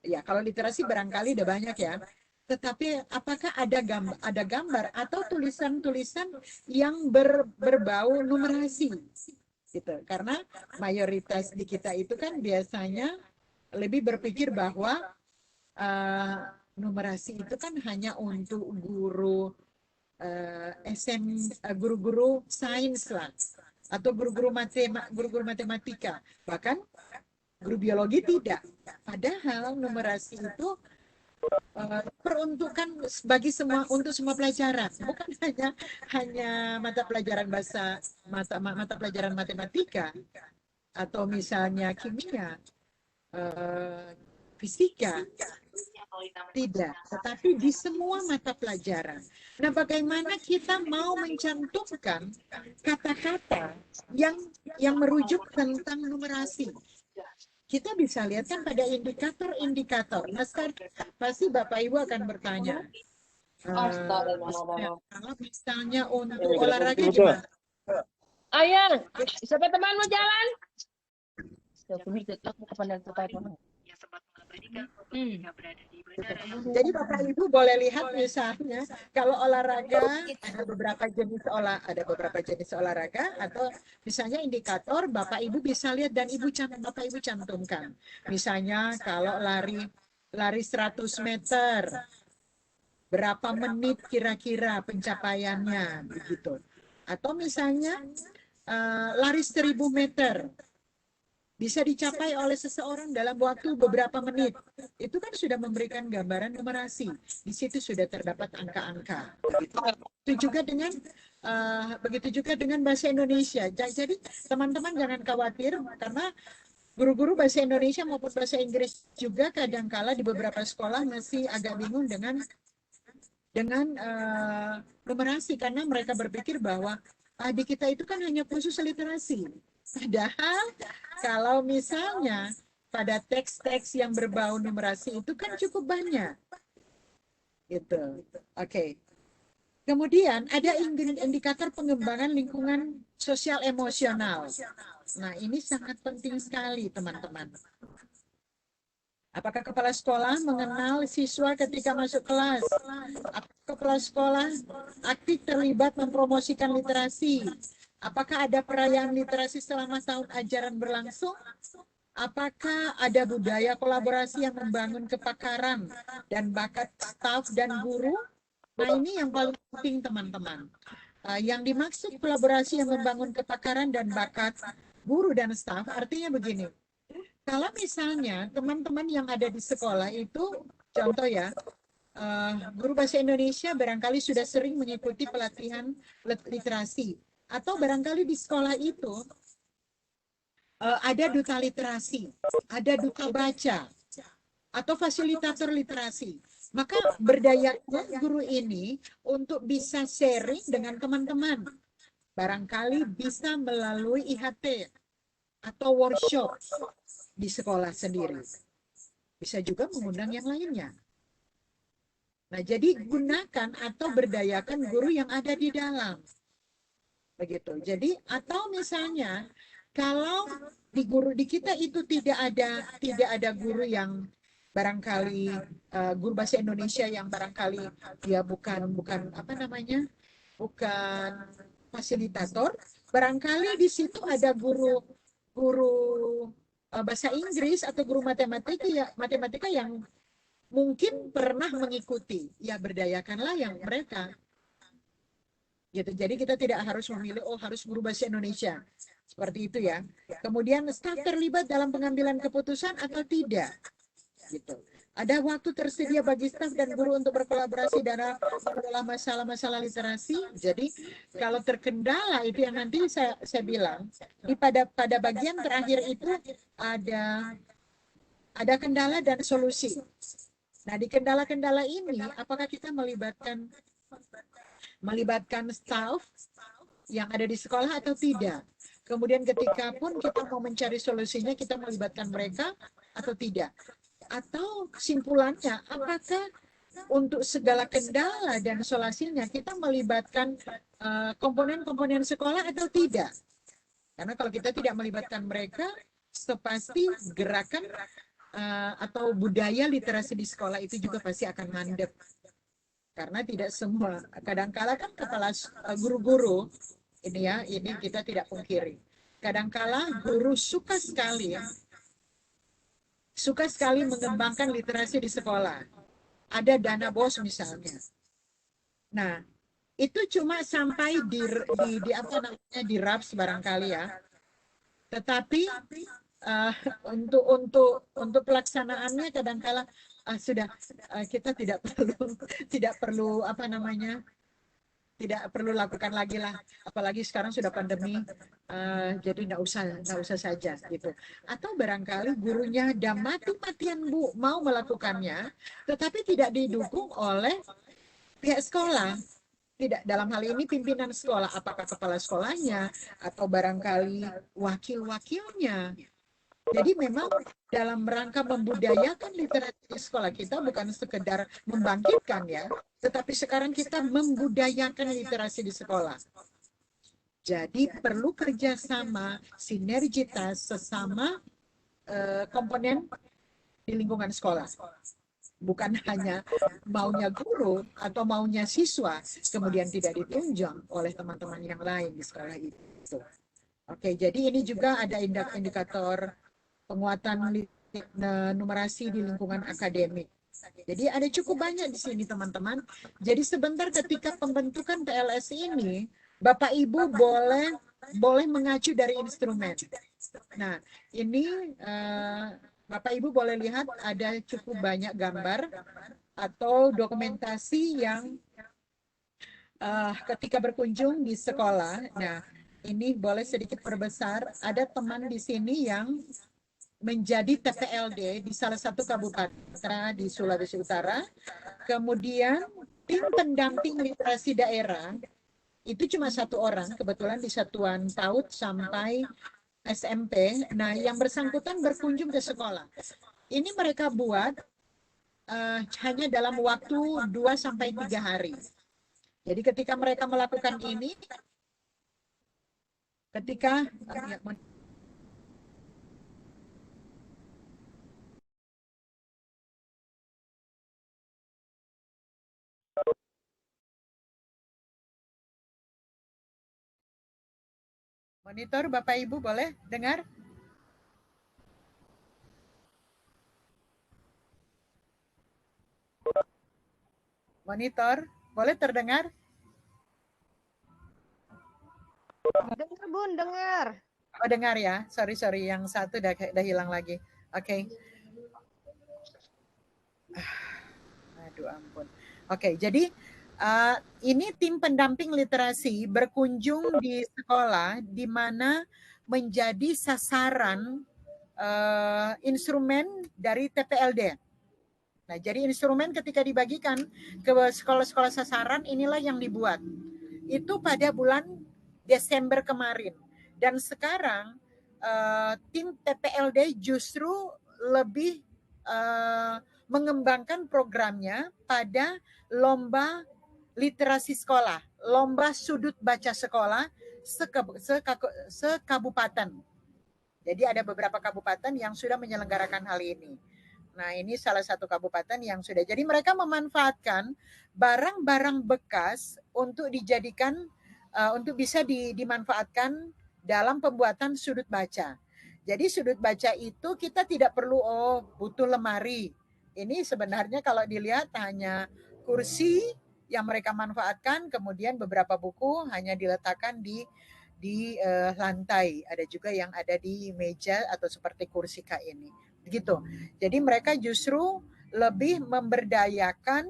C: Ya, kalau literasi barangkali udah banyak ya. Tetapi apakah ada gambar atau tulisan-tulisan yang berbau numerasi? Gitu. Karena mayoritas di kita itu kan biasanya lebih berpikir bahwa numerasi itu kan hanya untuk guru guru-guru sains lah, atau guru-guru matematika, bahkan guru biologi tidak. Padahal numerasi itu peruntukan bagi semua, untuk semua pelajaran, bukan hanya mata pelajaran mata pelajaran matematika atau misalnya kimia, fisika, tidak, tetapi di semua mata pelajaran. Nah, bagaimana kita mau mencantumkan kata-kata yang merujuk tentang numerasi? Kita bisa lihat kan pada indikator-indikator. Nah, sekarang pasti Bapak Ibu akan bertanya, kalau misalnya untuk olahraga gimana?
D: Ayang, siapa teman mau jalan? Aku kepada
C: Jadi Bapak Ibu boleh lihat misalnya kalau olahraga ada beberapa jenis olahraga, atau misalnya indikator Bapak Ibu bisa lihat dan Bapak Ibu cantumkan. Misalnya kalau lari 100 meter, berapa menit kira-kira pencapaiannya begitu. Atau misalnya lari 1000 meter bisa dicapai oleh seseorang dalam waktu beberapa menit. Itu kan sudah memberikan gambaran numerasi. Di situ sudah terdapat angka-angka. Begitu juga dengan bahasa Indonesia. Jadi teman-teman jangan khawatir, karena guru-guru bahasa Indonesia maupun bahasa Inggris juga kadangkala di beberapa sekolah masih agak bingung dengan numerasi, karena mereka berpikir bahwa di kita itu kan hanya khusus literasi. Padahal kalau misalnya pada teks-teks yang berbau numerasi itu kan cukup banyak. Gitu. Oke. Kemudian ada indikator pengembangan lingkungan sosial emosional. Nah, ini sangat penting sekali, teman-teman. Apakah kepala sekolah mengenal siswa ketika masuk kelas? Apakah kepala sekolah aktif terlibat mempromosikan literasi? Apakah ada perayaan literasi selama tahun ajaran berlangsung? Apakah ada budaya kolaborasi yang membangun kepakaran dan bakat staf dan guru? Nah, ini yang paling penting, teman-teman. Yang dimaksud kolaborasi yang membangun kepakaran dan bakat guru dan staf artinya begini. Kalau misalnya teman-teman yang ada di sekolah itu, contoh ya, guru bahasa Indonesia barangkali sudah sering mengikuti pelatihan literasi. Atau barangkali di sekolah itu ada duta literasi, ada duta baca, atau fasilitator literasi. Maka berdayanya guru ini untuk bisa sharing dengan teman-teman. Barangkali bisa melalui IHT atau workshop di sekolah sendiri. Bisa juga mengundang yang lainnya. Nah, jadi gunakan atau berdayakan guru yang ada di dalam. Begitu. Jadi atau misalnya kalau di kita itu tidak ada guru yang barangkali guru bahasa Indonesia yang barangkali dia bukan fasilitator, barangkali di situ ada guru guru bahasa Inggris atau guru matematika yang mungkin pernah mengikuti, ya berdayakanlah yang mereka. Gitu. Jadi kita tidak harus memilih harus guru bahasa Indonesia. Seperti itu ya. Kemudian staf terlibat dalam pengambilan keputusan atau tidak. Gitu. Ada waktu tersedia bagi staf dan guru untuk berkolaborasi dalam masalah-masalah literasi. Jadi kalau terkendala itu yang nanti saya bilang pada bagian terakhir itu ada kendala dan solusi. Nah, di kendala-kendala ini apakah kita melibatkan staf yang ada di sekolah atau tidak? Kemudian ketika pun kita mau mencari solusinya, kita melibatkan mereka atau tidak? Atau kesimpulannya, apakah untuk segala kendala dan solusinya kita melibatkan komponen-komponen sekolah atau tidak? Karena kalau kita tidak melibatkan mereka, pasti gerakan atau budaya literasi di sekolah itu juga pasti akan mandek. Karena tidak semua, kadangkala kan kepala guru-guru ini kita tidak pungkiri. Kadangkala guru suka sekali mengembangkan literasi di sekolah. Ada dana BOS misalnya. Nah, itu cuma sampai di RAPS barangkali ya. Tetapi untuk pelaksanaannya kadangkala kita tidak perlu tidak perlu lakukan lagi lah, apalagi sekarang sudah pandemi, jadi nggak usah saja gitu. Atau barangkali gurunya udah mati-matian Bu mau melakukannya, tetapi tidak didukung oleh pihak sekolah. Tidak, dalam hal ini pimpinan sekolah, apakah kepala sekolahnya atau barangkali wakil-wakilnya. Jadi memang dalam rangka membudayakan literasi di sekolah kita bukan sekedar membangkitkan ya, tetapi sekarang kita membudayakan literasi di sekolah. Jadi perlu kerjasama, sinergitas sesama komponen di lingkungan sekolah. Bukan hanya maunya guru atau maunya siswa, kemudian tidak ditunjang oleh teman-teman yang lain di sekolah itu. Oke, jadi ini juga ada indikator penguatan numerasi di lingkungan akademik. Jadi ada cukup banyak di sini teman-teman. Jadi sebentar ketika pembentukan TLS ini, Bapak Ibu boleh mengacu dari instrumen. Nah, ini Bapak Ibu boleh lihat ada cukup banyak gambar atau dokumentasi yang ketika berkunjung di sekolah. Nah, ini boleh sedikit perbesar. Ada teman di sini yang menjadi TPLD di salah satu kabupaten di Sulawesi Utara. Kemudian tim pendamping literasi daerah itu cuma satu orang, kebetulan di satuan PAUD sampai SMP. Nah, yang bersangkutan berkunjung ke sekolah. Ini mereka buat hanya dalam waktu 2-3 hari. Jadi ketika mereka melakukan ini, monitor Bapak Ibu boleh dengar? Monitor boleh terdengar?
D: Dengar Bun, dengar.
C: Oh dengar ya, sorry yang satu udah hilang lagi. Oke. Aduh ampun. Oke, jadi ini tim pendamping literasi berkunjung di sekolah di mana menjadi sasaran instrumen dari TPLD. Nah, jadi instrumen ketika dibagikan ke sekolah-sekolah sasaran inilah yang dibuat. Itu pada bulan Desember kemarin. Dan sekarang tim TPLD justru lebih mengembangkan programnya pada lomba literasi sekolah, lomba sudut baca sekolah sekabupaten. Jadi ada beberapa kabupaten yang sudah menyelenggarakan hal ini. Nah, ini salah satu kabupaten yang sudah. Jadi mereka memanfaatkan barang-barang bekas untuk dijadikan untuk bisa dimanfaatkan dalam pembuatan sudut baca. Jadi sudut baca itu kita tidak perlu butuh lemari. Ini sebenarnya kalau dilihat hanya kursi yang mereka manfaatkan, kemudian beberapa buku hanya diletakkan di lantai. Ada juga yang ada di meja atau seperti kursi Kak ini. Begitu. Jadi mereka justru lebih memberdayakan,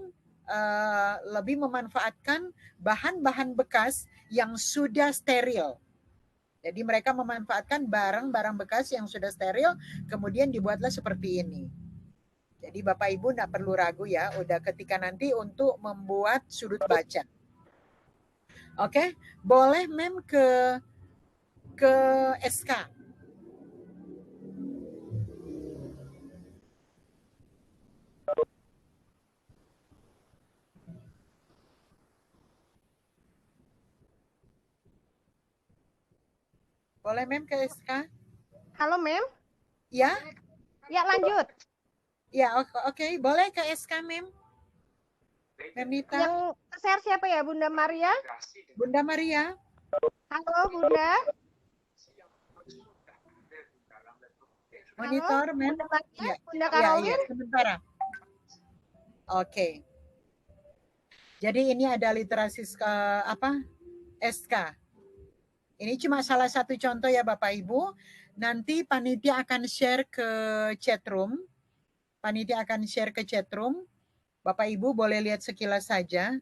C: lebih memanfaatkan bahan-bahan bekas yang sudah steril. Jadi mereka memanfaatkan barang-barang bekas yang sudah steril, kemudian dibuatlah seperti ini. Jadi Bapak Ibu tidak perlu ragu ya, udah ketika nanti untuk membuat sudut baca. Oke, boleh Mem ke SK. Boleh Mem ke SK?
E: Halo, Mem.
C: Ya?
E: Ya, lanjut.
C: Ya, oke. Boleh ke SK Mem? Mem Nita?
E: Yang share siapa ya, Bunda Maria?
C: Bunda Maria?
E: Halo, Bunda.
C: Monitor,
E: Halo,
C: Mem?
E: Bunda Maria,
C: Ya,
E: Bunda
C: ya,
E: Karolin.
C: sebentar. Oke. Jadi ini ada literasi SK. Ini cuma salah satu contoh ya Bapak Ibu. Nanti panitia akan share ke chatroom. Panitia akan share ke chatroom. Bapak Ibu boleh lihat sekilas saja.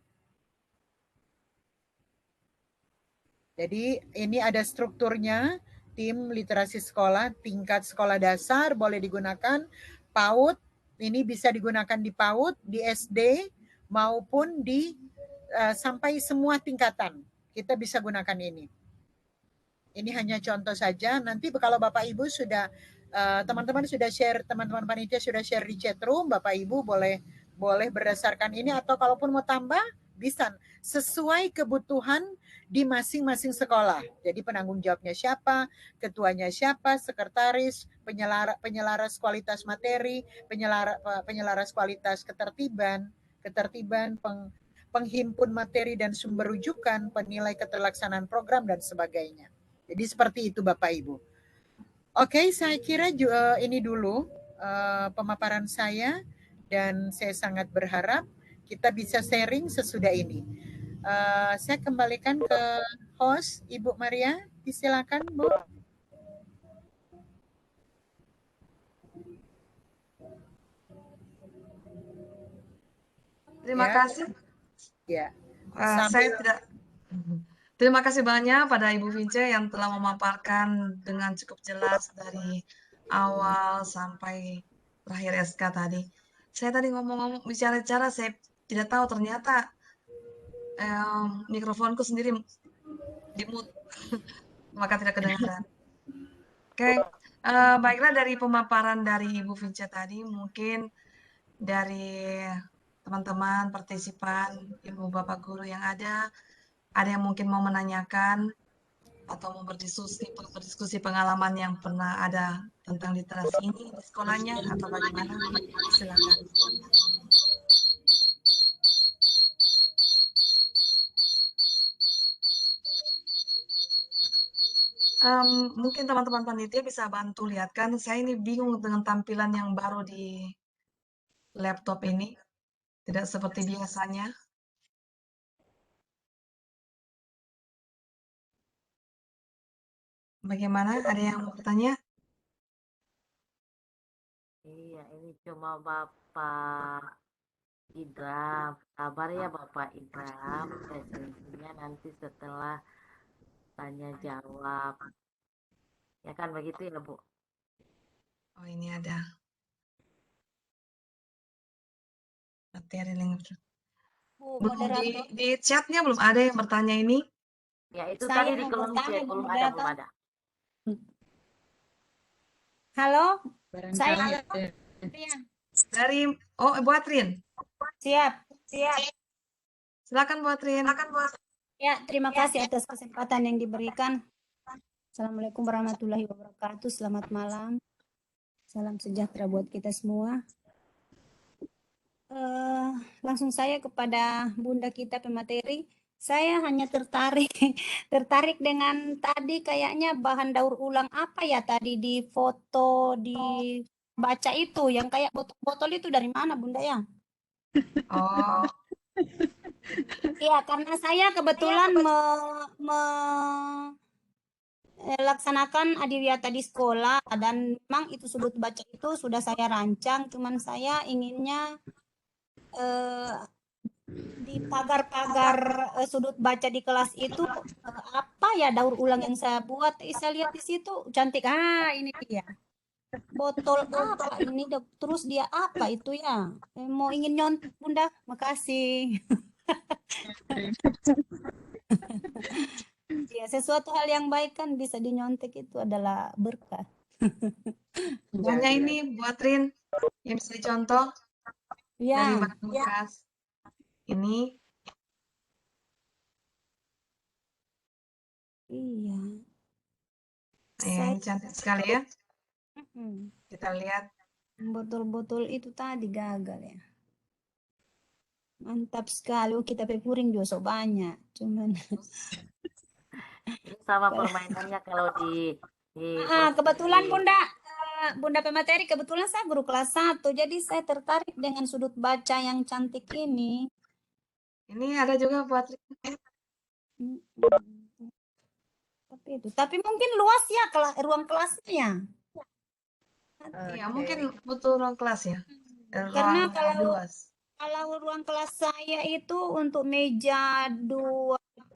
C: Jadi ini ada strukturnya. Tim literasi sekolah, tingkat sekolah dasar boleh digunakan. PAUD, ini bisa digunakan di PAUD, di SD, maupun di sampai semua tingkatan. Kita bisa gunakan ini. Ini hanya contoh saja. Nanti kalau Bapak Ibu sudah teman-teman sudah share, teman-teman panitia sudah share di chat room, Bapak Ibu boleh berdasarkan ini, atau kalaupun mau tambah bisa sesuai kebutuhan di masing-masing sekolah. Jadi penanggung jawabnya siapa, ketuanya siapa, sekretaris, penyelaras kualitas materi, penyelaras kualitas ketertiban, penghimpun materi dan sumber rujukan, penilai keterlaksanaan program dan sebagainya. Jadi seperti itu Bapak Ibu. Oke, saya kira ini dulu pemaparan saya, dan saya sangat berharap kita bisa sharing sesudah ini. Saya kembalikan ke host Ibu Maria, silakan Bu.
A: Terima kasih.
C: Ya.
A: Saya tidak. Terima kasih banyak pada Ibu Vince yang telah memaparkan dengan cukup jelas dari awal sampai terakhir SK tadi. Saya tadi ngomong-ngomong bicara-bicara, saya tidak tahu ternyata mikrofonku sendiri di mute, maka tidak kedengaran. Oke, baiklah dari pemaparan dari Ibu Vince tadi, mungkin dari teman-teman partisipan, ibu bapak guru yang ada yang mungkin mau menanyakan atau mau berdiskusi pengalaman yang pernah ada tentang literasi ini di sekolahnya atau bagaimana? Silakan. Mungkin teman-teman panitia bisa bantu lihatkan. Saya ini bingung dengan tampilan yang baru di laptop ini, tidak seperti biasanya. Bagaimana? Ada yang mau bertanya?
F: Iya, ini cuma Bapak Idram. Sabar ya Bapak Idram, presensinya nanti setelah tanya jawab. Ya kan begitu ya Bu?
A: Oh, ini ada materi link. Belum di chatnya belum ada yang bertanya ini.
F: Ya itu
B: Saya
F: tadi di
B: mau
F: kolom
B: bertanya,
F: chat belum
B: moderator.
F: ada.
B: Halo,
C: Barangkali
B: saya
A: Dari Bu Atrin.
B: siap.
A: Silakan Bu Atrin.
B: Ya, terima kasih atas kesempatan yang diberikan. Assalamualaikum warahmatullahi wabarakatuh. Selamat malam. Salam sejahtera buat kita semua. Langsung saya kepada Bunda kita pemateri. Saya hanya tertarik tertarik dengan tadi kayaknya bahan daur ulang apa ya tadi di foto di baca itu yang kayak botol-botol itu dari mana Bunda ya?
A: Oh,
B: Iya, karena saya kebetulan laksanakan adiwiyata di sekolah dan memang itu sudut baca itu sudah saya rancang, cuman saya inginnya eh, di pagar-pagar sudut baca di kelas itu apa ya daur ulang yang saya buat? Saya lihat di situ cantik. Ah, ini dia. Botol apa ini? Terus dia apa itu ya? Mau ingin nyontek Bunda? Makasih. Ya, sesuatu hal yang baik kan bisa dinyontek itu adalah berkah.
A: banyak ini buat Rin yang bisa dicontoh dari
B: Ya,
A: bahan bekas. Ini
B: iya.
A: ya, ini cantik sekali ya.
B: Mm-mm.
A: Kita lihat.
B: Botol-botol itu tadi gagal ya. Mantap sekali. Oh, kita pepuring juga so banyak. Cuman
F: Ini sama permainannya kalau di
B: kebetulan
F: provinsi.
B: Bunda pemateri kebetulan saya guru kelas 1. Jadi saya tertarik dengan sudut baca yang cantik ini.
A: Ini ada juga buat Rin.
B: Mm-mm. Tapi mungkin luas ya ruang kelasnya.
A: Iya, mungkin butuh ruang kelas ya.
B: Karena
A: Ruang yang luas.
B: kalau ruang kelas saya itu untuk meja 28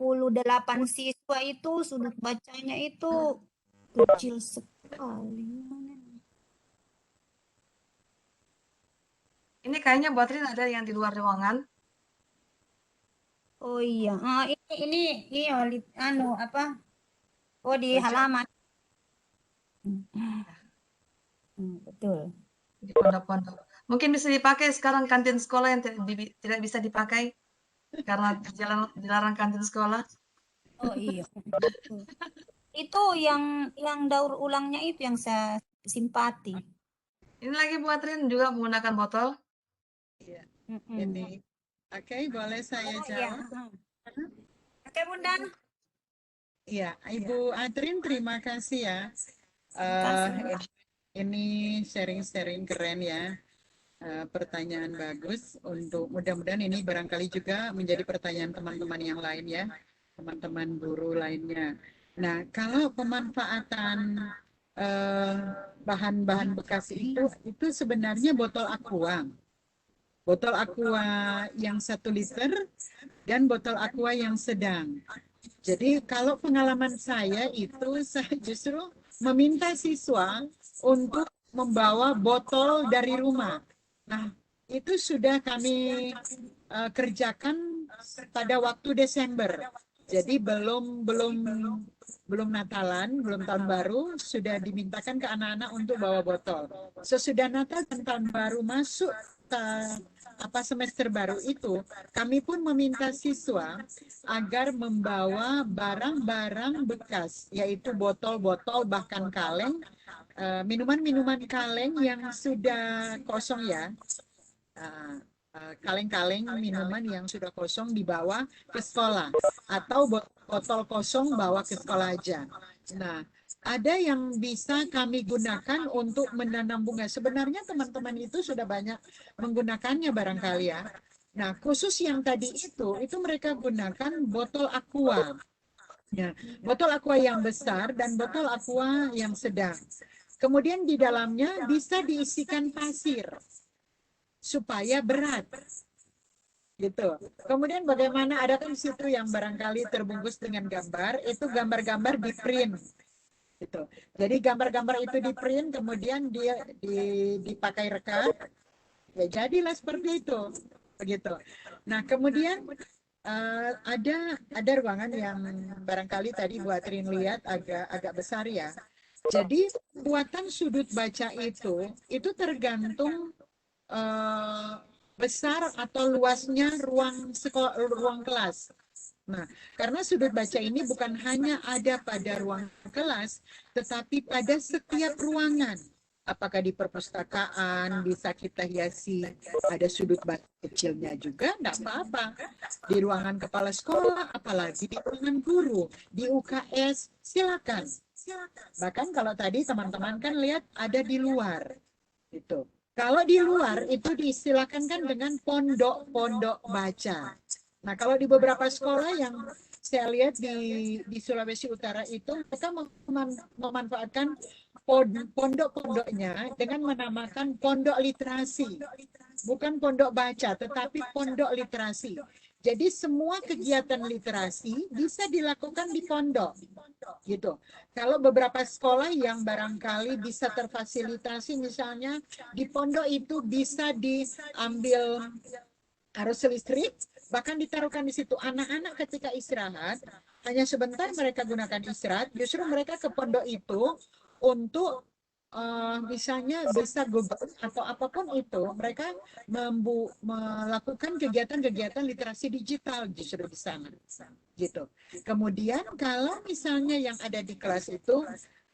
B: siswa itu sudut bacanya itu kecil sekali.
A: Ini kayaknya buat Rin ada yang di luar ruangan.
B: Oh iya, ini iya apa? Oh di
A: Meja
B: halaman. Betul.
A: di pondok-pondok. Mungkin bisa dipakai sekarang kantin sekolah yang tidak bisa dipakai karena dilarang kantin sekolah.
B: Oh iya. Betul. Itu yang daur ulangnya itu yang saya simpati.
A: Ini lagi buat Rin juga menggunakan botol.
C: Iya,
B: Mm-mm.
C: ini. Oke, boleh saya
B: Oh iya.
C: jawab?
B: Oke Bunda.
C: Iya, Ibu Adrin, terima kasih ya.
B: Terima kasih.
C: Ini sharing-sharing keren ya. Pertanyaan bagus untuk mudah-mudahan ini barangkali juga menjadi pertanyaan teman-teman yang lain ya, teman-teman guru lainnya. Nah, kalau pemanfaatan bahan-bahan bekas itu sebenarnya botol aqua. Botol aqua yang 1 liter dan botol aqua yang sedang. Jadi kalau pengalaman saya itu saya justru meminta siswa untuk membawa botol dari rumah. Nah, itu sudah kami kerjakan pada waktu Desember. Jadi belum Natalan, belum tahun baru sudah dimintakan ke anak-anak untuk bawa botol. Sesudah Natal dan tahun baru masuk semester baru itu, kami pun meminta siswa agar membawa barang-barang bekas, yaitu botol-botol bahkan kaleng, minuman-minuman kaleng yang sudah kosong ya, kaleng-kaleng minuman yang sudah kosong dibawa ke sekolah, atau botol kosong bawa ke sekolah aja. Nah, ada yang bisa kami gunakan untuk menanam bunga. Sebenarnya teman-teman itu sudah banyak menggunakannya barangkali ya. Nah, khusus yang tadi itu mereka gunakan botol aqua. Ya, botol aqua yang besar dan botol aqua yang sedang. Kemudian di dalamnya bisa diisikan pasir supaya berat. Gitu. Kemudian bagaimana ada kan di situ yang barangkali terbungkus dengan gambar, itu gambar-gambar di print. Gitu. Jadi gambar-gambar itu di print, kemudian dia dipakai rekat, ya jadilah seperti itu. Begitu. Nah, kemudian ada ruangan yang barangkali tadi Bu Atrin lihat agak besar ya. Jadi buatan sudut baca itu tergantung besar atau luasnya ruang kelas. Nah, karena sudut baca ini bukan hanya ada pada ruang kelas, tetapi pada setiap ruangan. Apakah di perpustakaan bisa kita hiasi, ada sudut baca kecilnya juga, enggak apa-apa. Di ruangan kepala sekolah, apalagi di ruangan guru, di UKS, silakan. Bahkan kalau tadi teman-teman kan lihat ada di luar, gitu. Kalau di luar itu diistilahkan kan dengan pondok-pondok baca. Nah, kalau di beberapa sekolah yang saya lihat di Sulawesi Utara itu mereka memanfaatkan pondok-pondoknya dengan menamakan pondok literasi. Bukan pondok baca, tetapi pondok literasi. Jadi semua kegiatan literasi bisa dilakukan di pondok, gitu. Kalau beberapa sekolah yang barangkali bisa terfasilitasi, misalnya di pondok itu bisa diambil arus listrik, bahkan ditaruhkan di situ. Anak-anak ketika istirahat, hanya sebentar mereka gunakan istirahat, justru mereka ke pondok itu untuk misalnya bisa Google atau apapun itu, mereka melakukan kegiatan-kegiatan literasi digital justru di sana, gitu. Kemudian kalau misalnya yang ada di kelas itu,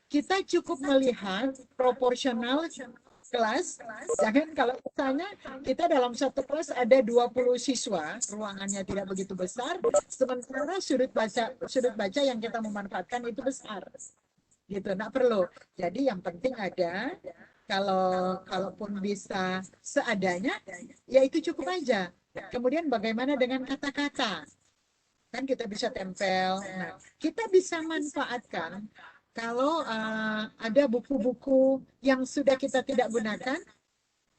C: kita cukup melihat proporsional kelas. Jangan kalau misalnya kita dalam satu kelas ada 20 siswa, ruangannya tidak begitu besar, sementara sudut baca yang kita memanfaatkan itu besar. Gitu, nggak perlu. Jadi yang penting ada, kalaupun bisa seadanya, ya itu cukup aja. Kemudian bagaimana dengan kata-kata? Kan kita bisa tempel. Nah, kita bisa manfaatkan kalau ada buku-buku yang sudah kita tidak gunakan,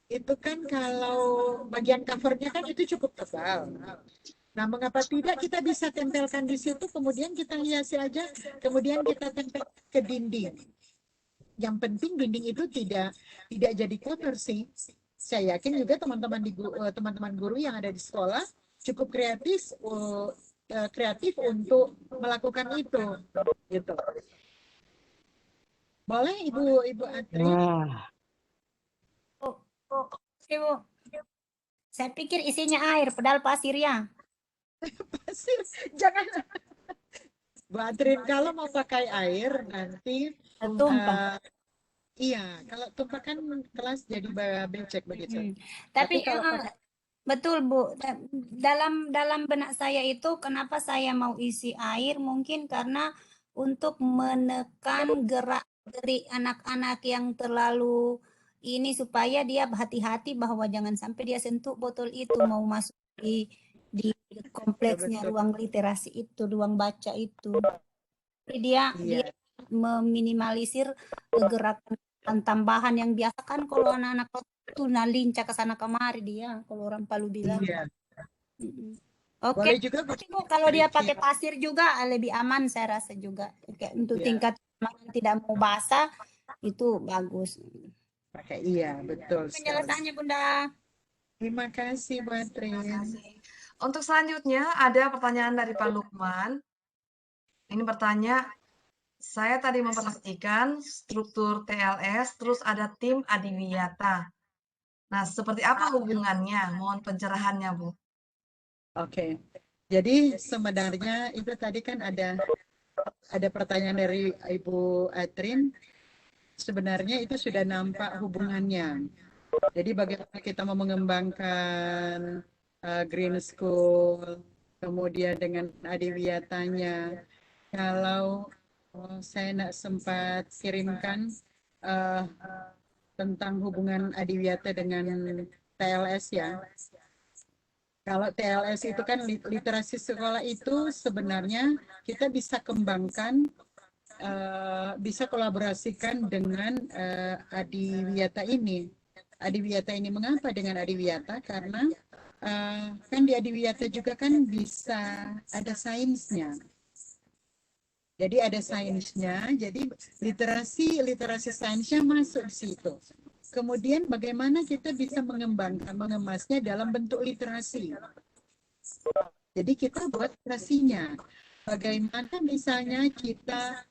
C: itu kan kalau bagian covernya kan itu cukup tebal. Nah, mengapa tidak kita bisa tempelkan di situ, kemudian kita hiasi aja, kemudian kita tempel ke dinding. Yang penting dinding itu tidak jadi kotor sih. Saya yakin juga teman-teman guru yang ada di sekolah cukup kreatif untuk melakukan itu, gitu. Boleh Ibu Atri?
B: Ibu, saya pikir isinya air, padahal pasir ya.
C: Pasir, jangan. Bu Atrin, kalau mau pakai air nanti
B: Tumpah.
C: iya, kalau tumpah kan kelas jadi becek begitu.
B: Tapi
C: kalau pakai
B: betul Bu, dalam benak saya itu kenapa saya mau isi air, mungkin karena untuk menekan gerak-gerik anak-anak yang terlalu ini, supaya dia hati-hati bahwa jangan sampai dia sentuh botol itu mau masuk di kompleksnya
C: betul.
B: ruang literasi itu, ruang baca itu. Jadi dia meminimalisir gerakan tambahan yang biasa kan kalau anak-anak itu lincah ke sana kemari dia, kalau orang Palu bilang.
C: Iya.
B: Oke.
C: Boleh juga
B: Tapi kalau dia pakai pasir juga lebih aman saya rasa juga. Untuk tingkat tidak mau basah itu bagus.
C: Pakai betul.
B: Penjelasannya Bunda.
C: Terima kasih Bu Atrin.
A: Terima kasih. Untuk selanjutnya ada pertanyaan dari Pak Lukman. Ini bertanya, saya tadi memperhatikan struktur TLS, terus ada tim Adiwiyata. Nah, seperti apa hubungannya? Mohon pencerahannya, Bu.
C: Oke. Jadi sebenarnya itu tadi kan ada pertanyaan dari Ibu Atrin. Sebenarnya itu sudah nampak hubungannya. Jadi bagaimana kita mau mengembangkan Green School, kemudian dengan Adiwiyatanya. Kalau saya tidak sempat kirimkan tentang hubungan Adiwiyata dengan TLS ya. Kalau TLS itu kan literasi sekolah itu sebenarnya kita bisa kembangkan, bisa kolaborasikan dengan Adiwiyata ini. Adiwiyata ini mengapa dengan Adiwiyata? Karena kan di Adiwiyata juga kan bisa ada sainsnya. Jadi ada sainsnya, jadi literasi sainsnya masuk di situ. Kemudian bagaimana kita bisa mengemasnya dalam bentuk literasi. Jadi kita buat literasinya. Bagaimana misalnya kita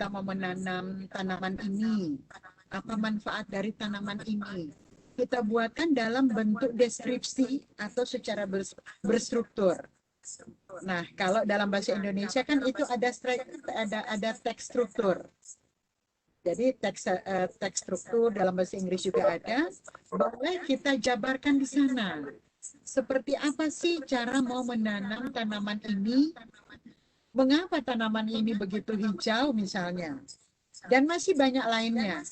C: mau menanam tanaman ini, apa manfaat dari tanaman ini. Kita buatkan dalam bentuk deskripsi atau secara berstruktur. Nah, kalau dalam bahasa Indonesia kan itu ada teks struktur. Jadi teks struktur dalam bahasa Inggris juga ada. Boleh kita jabarkan di sana. Seperti apa sih cara mau menanam tanaman ini? Mengapa tanaman ini begitu hijau misalnya? Dan masih banyak lainnya.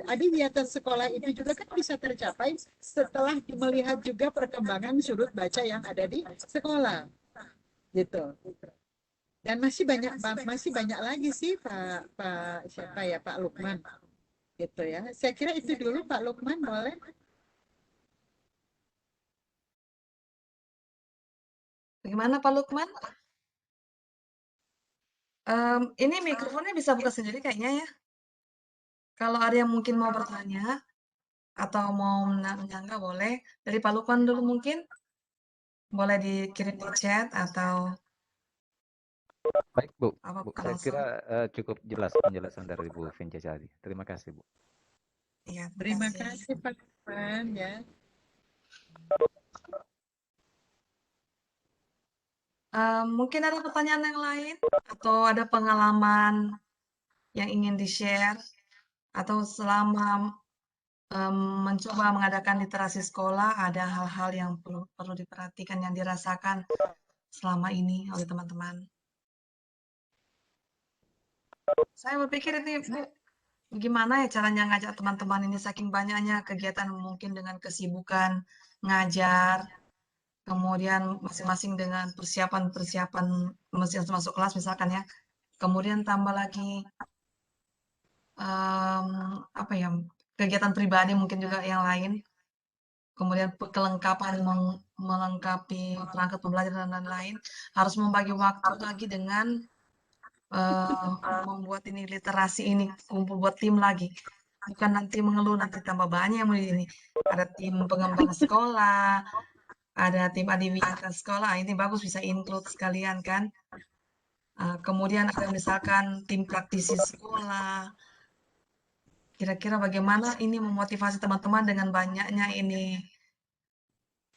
C: Adiwiyata sekolah itu juga kan bisa tercapai setelah melihat juga perkembangan sudut baca yang ada di sekolah, gitu. Dan masih banyak lagi sih Pak Lukman, gitu ya. Saya kira itu dulu Pak Lukman, boleh.
A: Bagaimana Pak Lukman? Ini mikrofonnya bisa buka sendiri kayaknya ya. Kalau ada yang mungkin mau bertanya atau mau menyangka boleh. Dari Pak Lukman dulu mungkin. Boleh dikirim di chat atau
G: Baik Bu,
A: apa
G: saya
A: langsung.
G: kira cukup jelas penjelasan dari Bu Vince tadi. Terima kasih Bu.
A: Iya,
C: Terima kasih Pak Lukman ya.
A: Mungkin ada pertanyaan yang lain atau ada pengalaman yang ingin di-share atau selama mencoba mengadakan literasi sekolah ada hal-hal yang perlu diperhatikan yang dirasakan selama ini oleh teman-teman. Saya berpikir ini Bu, gimana ya caranya ngajak teman-teman ini saking banyaknya kegiatan mungkin dengan kesibukan ngajar, kemudian masing-masing dengan persiapan-persiapan masuk kelas misalkan ya. Kemudian tambah lagi apa ya, kegiatan pribadi mungkin juga yang lain. Kemudian kelengkapan melengkapi perangkat pembelajaran dan lain. Harus membagi waktu lagi dengan membuat ini literasi ini kumpul buat tim lagi. Bukan nanti mengeluh nanti tambah banyak yang ini. Ada tim pengembang sekolah, ada tim adiwiyata sekolah, ini bagus bisa include sekalian kan. Kemudian ada misalkan tim praktisi sekolah. Kira-kira bagaimana ini memotivasi teman-teman dengan banyaknya ini.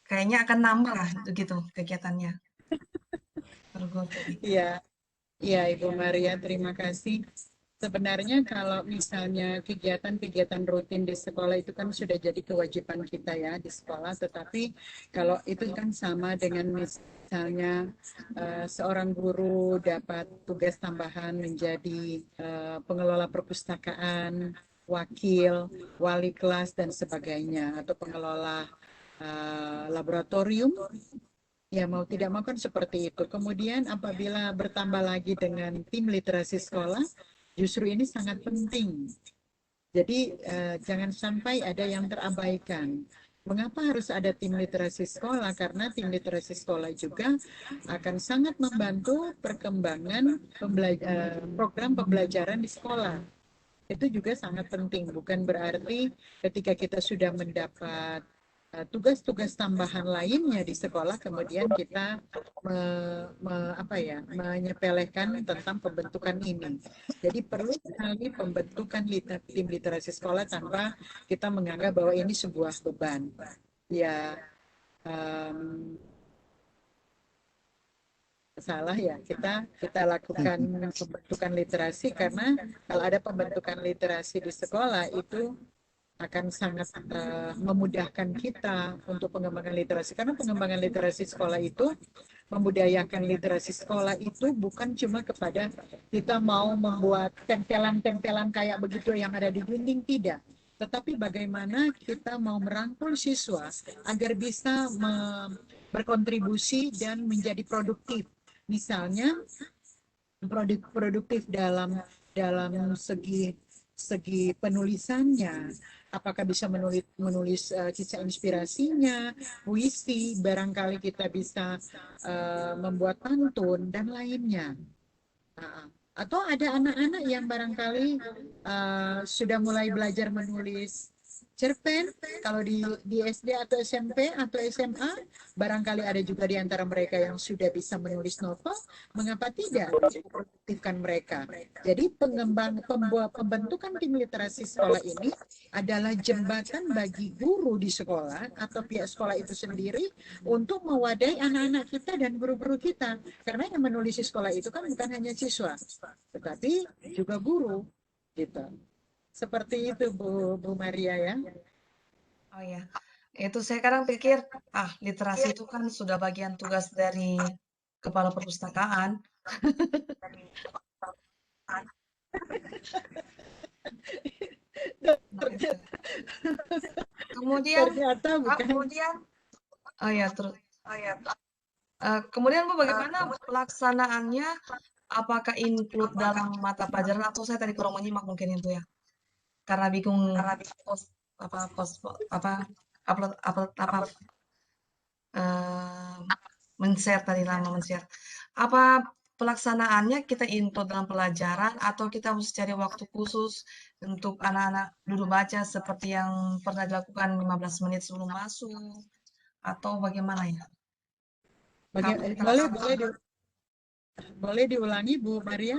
A: Kayaknya akan nambah lah begitu kegiatannya.
C: Iya, iya Ibu Maria, terima kasih. Sebenarnya kalau misalnya kegiatan-kegiatan rutin di sekolah itu kan sudah jadi kewajiban kita ya di sekolah, tetapi kalau itu kan sama dengan misalnya seorang guru dapat tugas tambahan menjadi pengelola perpustakaan, wakil, wali kelas dan sebagainya, atau pengelola laboratorium. Ya, mau tidak mau kan seperti itu. Kemudian apabila bertambah lagi dengan tim literasi sekolah, justru ini sangat penting. Jadi jangan sampai ada yang terabaikan. Mengapa harus ada tim literasi sekolah? Karena tim literasi sekolah juga akan sangat membantu perkembangan program pembelajaran di sekolah. Itu juga sangat penting. Bukan berarti ketika kita sudah mendapat tugas-tugas tambahan lainnya di sekolah, kemudian kita menyepelekan tentang pembentukan ini. Jadi perlu sekali pembentukan tim literasi sekolah tanpa kita menganggap bahwa ini sebuah beban. Ya, salah ya, kita lakukan pembentukan literasi karena kalau ada pembentukan literasi di sekolah itu akan sangat memudahkan kita untuk pengembangan literasi. Karena pengembangan literasi sekolah itu, membudayakan literasi sekolah itu bukan cuma kepada kita mau membuat tempelan-tempelan kayak begitu yang ada di dinding, tidak. Tetapi bagaimana kita mau merangkul siswa agar bisa berkontribusi dan menjadi produktif. Misalnya, produktif dalam segi penulisannya, apakah bisa menulis kisah inspirasinya, puisi, barangkali kita bisa membuat pantun dan lainnya. Atau ada anak-anak yang barangkali sudah mulai belajar menulis cerpen. Kalau di SD atau SMP atau SMA, barangkali ada juga di antara mereka yang sudah bisa menulis novel, mengapa tidak produktifkan mereka? Jadi pembentukan tim literasi sekolah ini adalah jembatan bagi guru di sekolah atau pihak sekolah itu sendiri untuk mewadahi anak-anak kita dan guru-guru kita. Karena yang menulis di sekolah itu kan bukan hanya siswa, tetapi juga guru, gitu. Seperti itu Bu Maria ya.
A: Oh ya, itu saya kadang pikir, literasi itu kan sudah bagian tugas dari kepala perpustakaan. Nah, itu. Kemudian,
C: Ternyata bukan.
A: oh ya, terus, kemudian Bu, bagaimana pelaksanaannya? Apakah include dalam mata pelajaran atau saya tadi kurang menyimak mungkin itu ya? Karena bingung post upload men-share tadi lama men-share. Apa pelaksanaannya kita include dalam pelajaran atau kita harus cari waktu khusus untuk anak-anak dulu baca seperti yang pernah dilakukan 15 menit sebelum masuk atau bagaimana ya?
C: Boleh diulangi Bu Maria?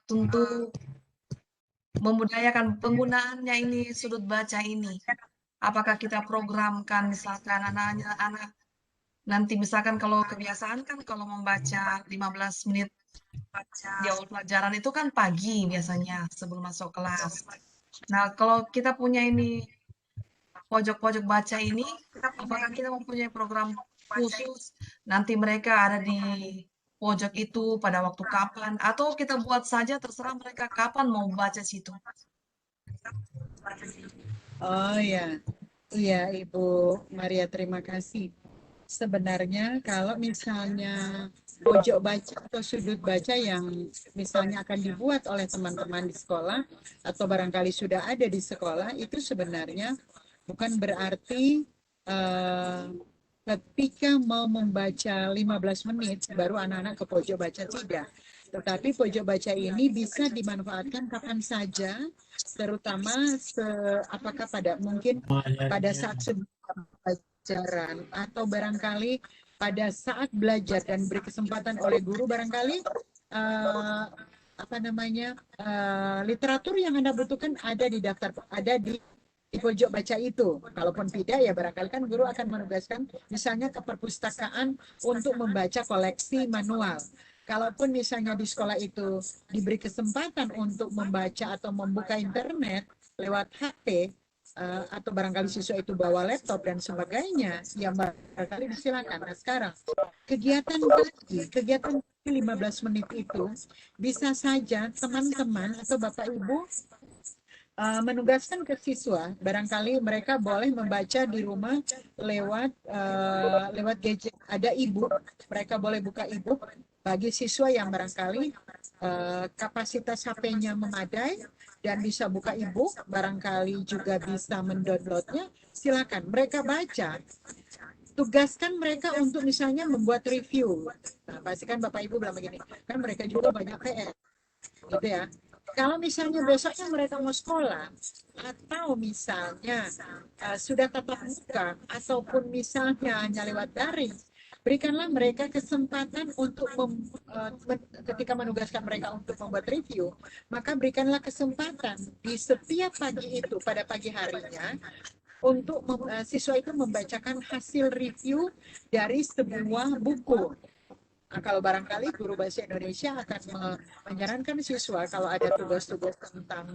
A: Tentu membudayakan penggunaannya ini sudut baca ini. Apakah kita programkan misalkan anak-anak nanti misalkan kalau kebiasaan kan kalau membaca 15 menit di awal pelajaran itu kan pagi biasanya sebelum masuk kelas. Nah, kalau kita punya ini pojok-pojok baca ini, apakah kita mempunyai program khusus nanti mereka ada di pojok itu pada waktu kapan atau kita buat saja terserah mereka kapan mau baca situ.
C: Oh ya, iya Ibu Maria, terima kasih. Sebenarnya kalau misalnya pojok baca atau sudut baca yang misalnya akan dibuat oleh teman-teman di sekolah atau barangkali sudah ada di sekolah, itu sebenarnya bukan berarti ketika mau membaca 15 menit baru anak-anak ke pojok baca, tidak. Tetapi pojok baca ini bisa dimanfaatkan kapan saja, terutama apakah mungkin pada saat pelajaran atau barangkali pada saat belajar dan beri kesempatan oleh guru, barangkali literatur yang Anda butuhkan ada di pojok baca itu. Kalaupun tidak, ya barangkali kan guru akan menugaskan misalnya ke perpustakaan untuk membaca koleksi manual. Kalaupun misalnya di sekolah itu diberi kesempatan untuk membaca atau membuka internet lewat HP, atau barangkali siswa itu bawa laptop dan sebagainya, ya barangkali disilakan. Nah sekarang, kegiatan 15 menit itu bisa saja teman-teman atau Bapak Ibu menugaskan ke siswa, barangkali mereka boleh membaca di rumah lewat gadget. Ada e-book, mereka boleh buka e-book bagi siswa yang barangkali kapasitas HP-nya memadai dan bisa buka e-book, barangkali juga bisa mendownloadnya, silakan mereka baca. Tugaskan mereka untuk misalnya membuat review. Nah, pastikan Bapak Ibu bilang begini, kan mereka juga banyak PR, gitu ya. Kalau misalnya besoknya mereka mau sekolah, atau misalnya sudah tatap muka, ataupun misalnya hanya lewat daring, berikanlah mereka kesempatan untuk ketika menugaskan mereka untuk membuat review, maka berikanlah kesempatan di setiap pagi itu, pada pagi harinya, untuk siswa itu membacakan hasil review dari sebuah buku. Nah, kalau barangkali guru bahasa Indonesia akan menyarankan siswa kalau ada tugas-tugas tentang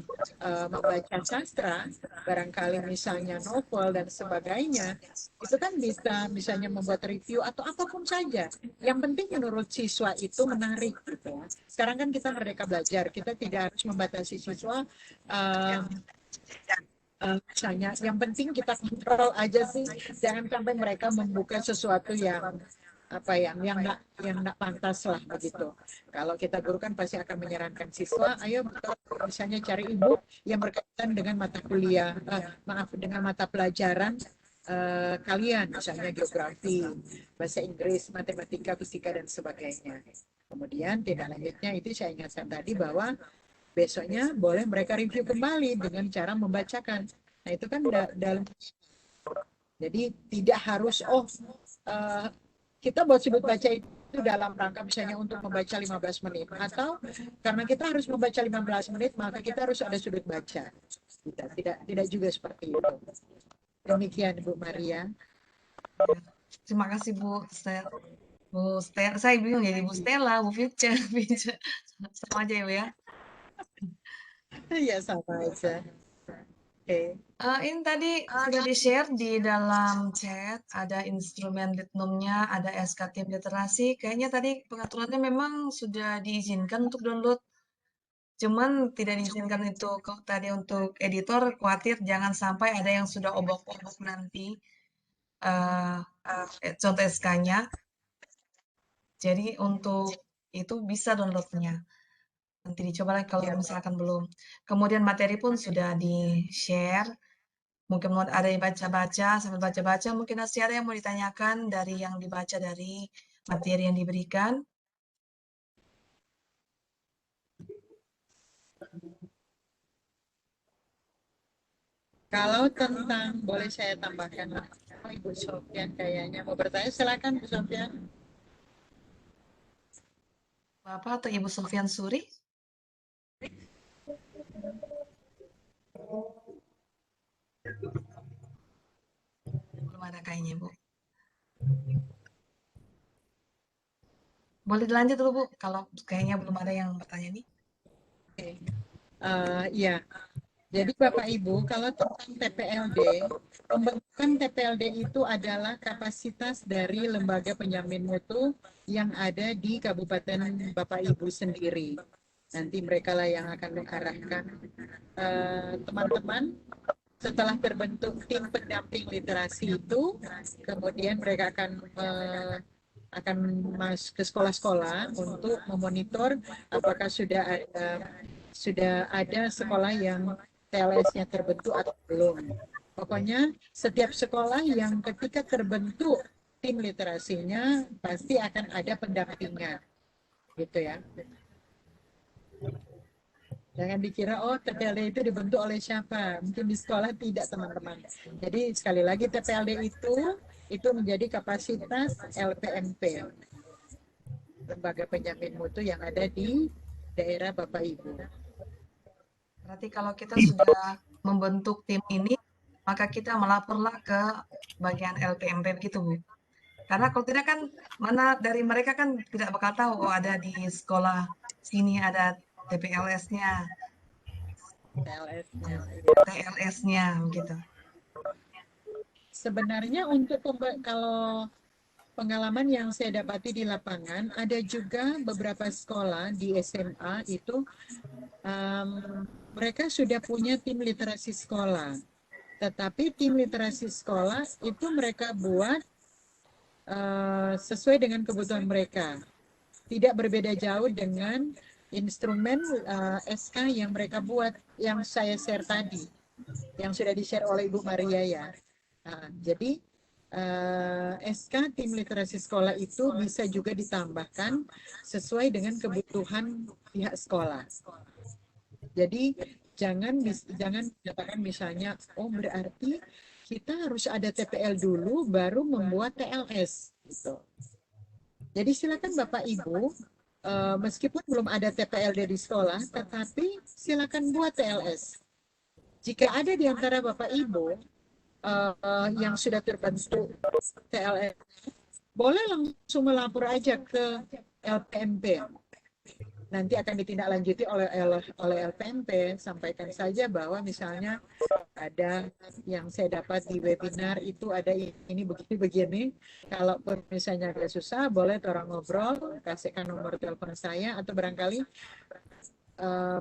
C: membaca sastra, barangkali misalnya novel dan sebagainya, itu kan bisa misalnya membuat review atau apapun saja. Yang penting menurut siswa itu menarik, gitu. Sekarang kan kita merdeka belajar, kita tidak harus membatasi siswa. Misalnya, yang penting kita kontrol aja sih, jangan sampai mereka membuka sesuatu yang nggak pantas lah begitu. Kalau kita guru kan pasti akan menyarankan siswa, ayo misalnya cari ibu yang berkaitan dengan mata kuliah, dengan mata pelajaran kalian, misalnya geografi, bahasa Inggris, matematika, fisika dan sebagainya. Kemudian tindak lanjutnya itu saya ingatkan tadi bahwa besoknya boleh mereka review kembali dengan cara membacakan. Nah itu kan dalam, jadi tidak harus kita buat sudut baca itu dalam rangka misalnya untuk membaca 15 menit, atau karena kita harus membaca 15 menit maka kita harus ada sudut baca. Tidak juga seperti itu. Demikian Bu Maria.
A: Terima kasih Bu Stella. Bu Stella, saya bingung jadi Bu Stella, Bu Finca, sama aja ya Bu ya.
C: Ya sama aja. Oke.
A: Ini tadi sudah di-share di dalam chat, ada instrumen litnumnya, ada SK Tim Literasi. Kayaknya tadi pengaturannya memang sudah diizinkan untuk download, cuman tidak diizinkan itu tadi untuk editor, khawatir jangan sampai ada yang sudah obok-obok nanti contoh SK-nya. Jadi untuk itu bisa downloadnya. Nanti dicoba lagi kalau misalkan belum. Kemudian materi pun sudah di-share. Mungkin mau ada yang baca-baca, sambil baca-baca mungkin masih ada yang mau ditanyakan dari yang dibaca dari materi yang diberikan.
C: Kalau tentang, boleh saya tambahkan, Ibu Sofian kayaknya mau bertanya, silakan Bu Sofian.
A: Bapak atau Ibu Sofian Suri? Belum ada kayaknya, Bu. Boleh dilanjut dulu, Bu, kalau kayaknya belum ada yang bertanya nih.
C: Ya, jadi Bapak Ibu, kalau tentang TPLD, pembentukan TPLD itu adalah kapasitas dari lembaga penjamin mutu yang ada di Kabupaten Bapak Ibu sendiri. Nanti mereka lah yang akan mengarahkan teman-teman. Setelah terbentuk tim pendamping literasi itu, kemudian mereka akan masuk ke sekolah-sekolah untuk memonitor apakah sudah ada sekolah yang TLS-nya terbentuk atau belum. Pokoknya setiap sekolah yang ketika terbentuk tim literasinya pasti akan ada pendampingan, gitu ya. Jangan dikira, oh TPLD itu dibentuk oleh siapa. Mungkin di sekolah tidak, teman-teman. Jadi sekali lagi TPLD itu menjadi kapasitas LPMP, Lembaga Penjamin Mutu yang ada di daerah Bapak Ibu.
A: Berarti kalau kita sudah membentuk tim ini, maka kita melaporlah ke bagian LPMP begitu, Bu. Karena kalau tidak kan, mana dari mereka kan tidak bakal tahu, oh ada di sekolah sini ada TPLS-nya, TLS-nya gitu.
C: Sebenarnya untuk kalau pengalaman yang saya dapati di lapangan, ada juga beberapa sekolah di SMA itu mereka sudah punya tim literasi sekolah. Tetapi tim literasi sekolah itu mereka buat sesuai dengan kebutuhan mereka. Tidak berbeda jauh dengan instrumen SK yang mereka buat, yang saya share tadi, yang sudah di-share oleh Ibu Maria ya. Jadi SK tim literasi sekolah itu bisa juga ditambahkan sesuai dengan kebutuhan pihak sekolah. Jadi jangan katakan misalnya, oh berarti kita harus ada TPL dulu baru membuat TLS gitu. Jadi silakan Bapak Ibu, meskipun belum ada TPLD di sekolah, tetapi silakan buat TLS. Jika ada di antara Bapak Ibu yang sudah terbentuk TLS, boleh langsung melapor aja ke LPMP. Nanti akan ditindaklanjuti oleh LPMP. Sampaikan saja bahwa misalnya ada yang saya dapat di webinar itu ada ini begini. Kalau misalnya agak susah, boleh orang ngobrol, kasihkan nomor telepon saya, atau barangkali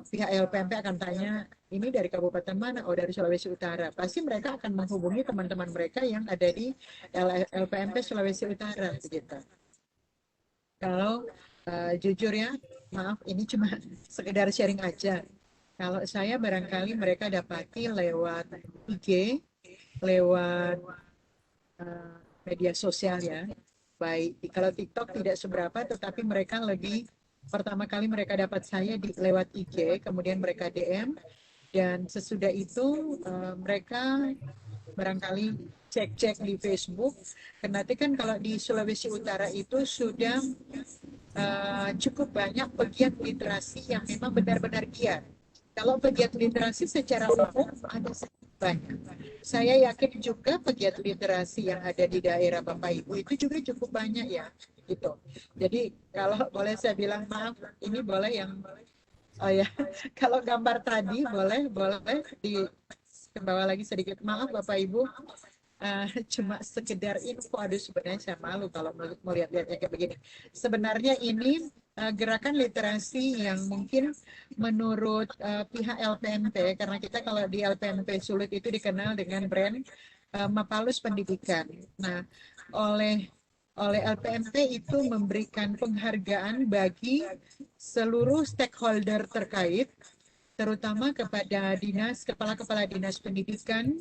C: pihak LPMP akan tanya, ini dari kabupaten mana? Oh, dari Sulawesi Utara. Pasti mereka akan menghubungi teman-teman mereka yang ada di LPMP Sulawesi Utara, begitu. Kalau jujur ya, maaf, ini cuma sekedar sharing aja. Kalau saya barangkali mereka dapati lewat IG, lewat media sosial ya. Baik, kalau TikTok tidak seberapa, tetapi mereka lebih Pertama kali mereka dapat saya lewat IG, kemudian mereka DM, dan sesudah itu mereka barangkali cek-cek di Facebook. Karena kan kalau di Sulawesi Utara itu sudah cukup banyak pegiat literasi yang memang benar-benar giat. Kalau pegiat literasi secara umum ada banyak. Saya yakin juga pegiat literasi yang ada di daerah Bapak Ibu itu juga cukup banyak ya, gitu. Jadi kalau boleh saya bilang, maaf, ini boleh yang kalau gambar tadi boleh ke bawah lagi sedikit. Maaf Bapak Ibu, cuma sekedar info. Aduh, sebenarnya saya malu kalau melihat-lihatnya kayak begini. Sebenarnya ini gerakan literasi yang mungkin menurut pihak LPMP, karena kita kalau di LPMP Sulut itu dikenal dengan brand Mapalus Pendidikan. Nah, oleh LPMP itu memberikan penghargaan bagi seluruh stakeholder terkait, terutama kepada kepala-kepala dinas pendidikan,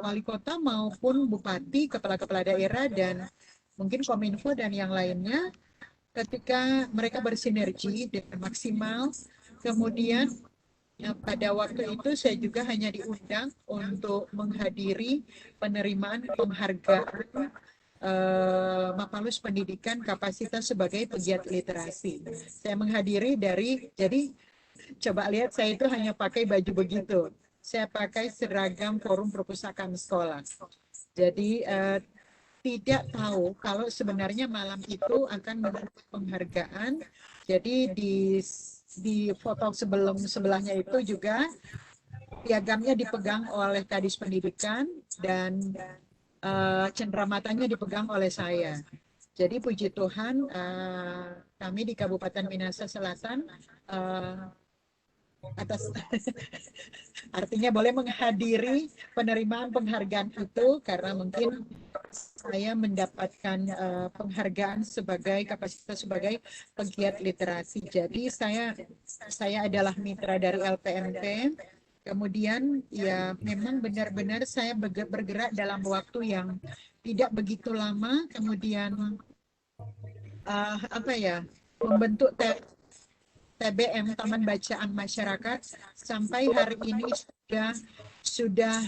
C: wali kota maupun bupati, kepala-kepala daerah, dan mungkin Kominfo dan yang lainnya, ketika mereka bersinergi dengan maksimal. Kemudian pada waktu itu saya juga hanya diundang untuk menghadiri penerimaan penghargaan Mapalus Pendidikan kapasitas sebagai pegiat literasi. Saya menghadiri jadi coba lihat, saya itu hanya pakai baju begitu. Saya pakai seragam Forum Perpustakaan Sekolah. Jadi tidak tahu kalau sebenarnya malam itu akan mendapat penghargaan. Jadi di foto sebelahnya itu juga piagamnya dipegang oleh Kadis Pendidikan dan cenderamata-nya dipegang oleh saya. Jadi puji Tuhan, kami di Kabupaten Minahasa Selatan atas artinya boleh menghadiri penerimaan penghargaan itu, karena mungkin saya mendapatkan penghargaan sebagai kapasitas sebagai pegiat literasi. Jadi saya adalah mitra dari LPMP. Kemudian ya memang benar-benar saya bergerak dalam waktu yang tidak begitu lama. Kemudian membentuk TBM, Taman Bacaan Masyarakat, sampai hari ini sudah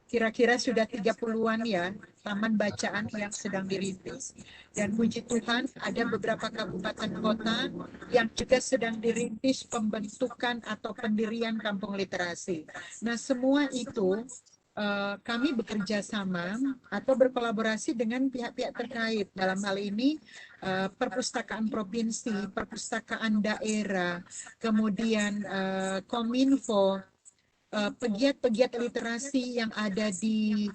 C: kira-kira sudah 30-an ya taman bacaan yang sedang dirintis. Dan puji Tuhan ada beberapa kabupaten kota yang juga sedang dirintis pembentukan atau pendirian kampung literasi. Nah, semua itu kami bekerja sama atau berkolaborasi dengan pihak-pihak terkait. Dalam hal ini perpustakaan provinsi, perpustakaan daerah, kemudian Kominfo, pegiat-pegiat literasi yang ada di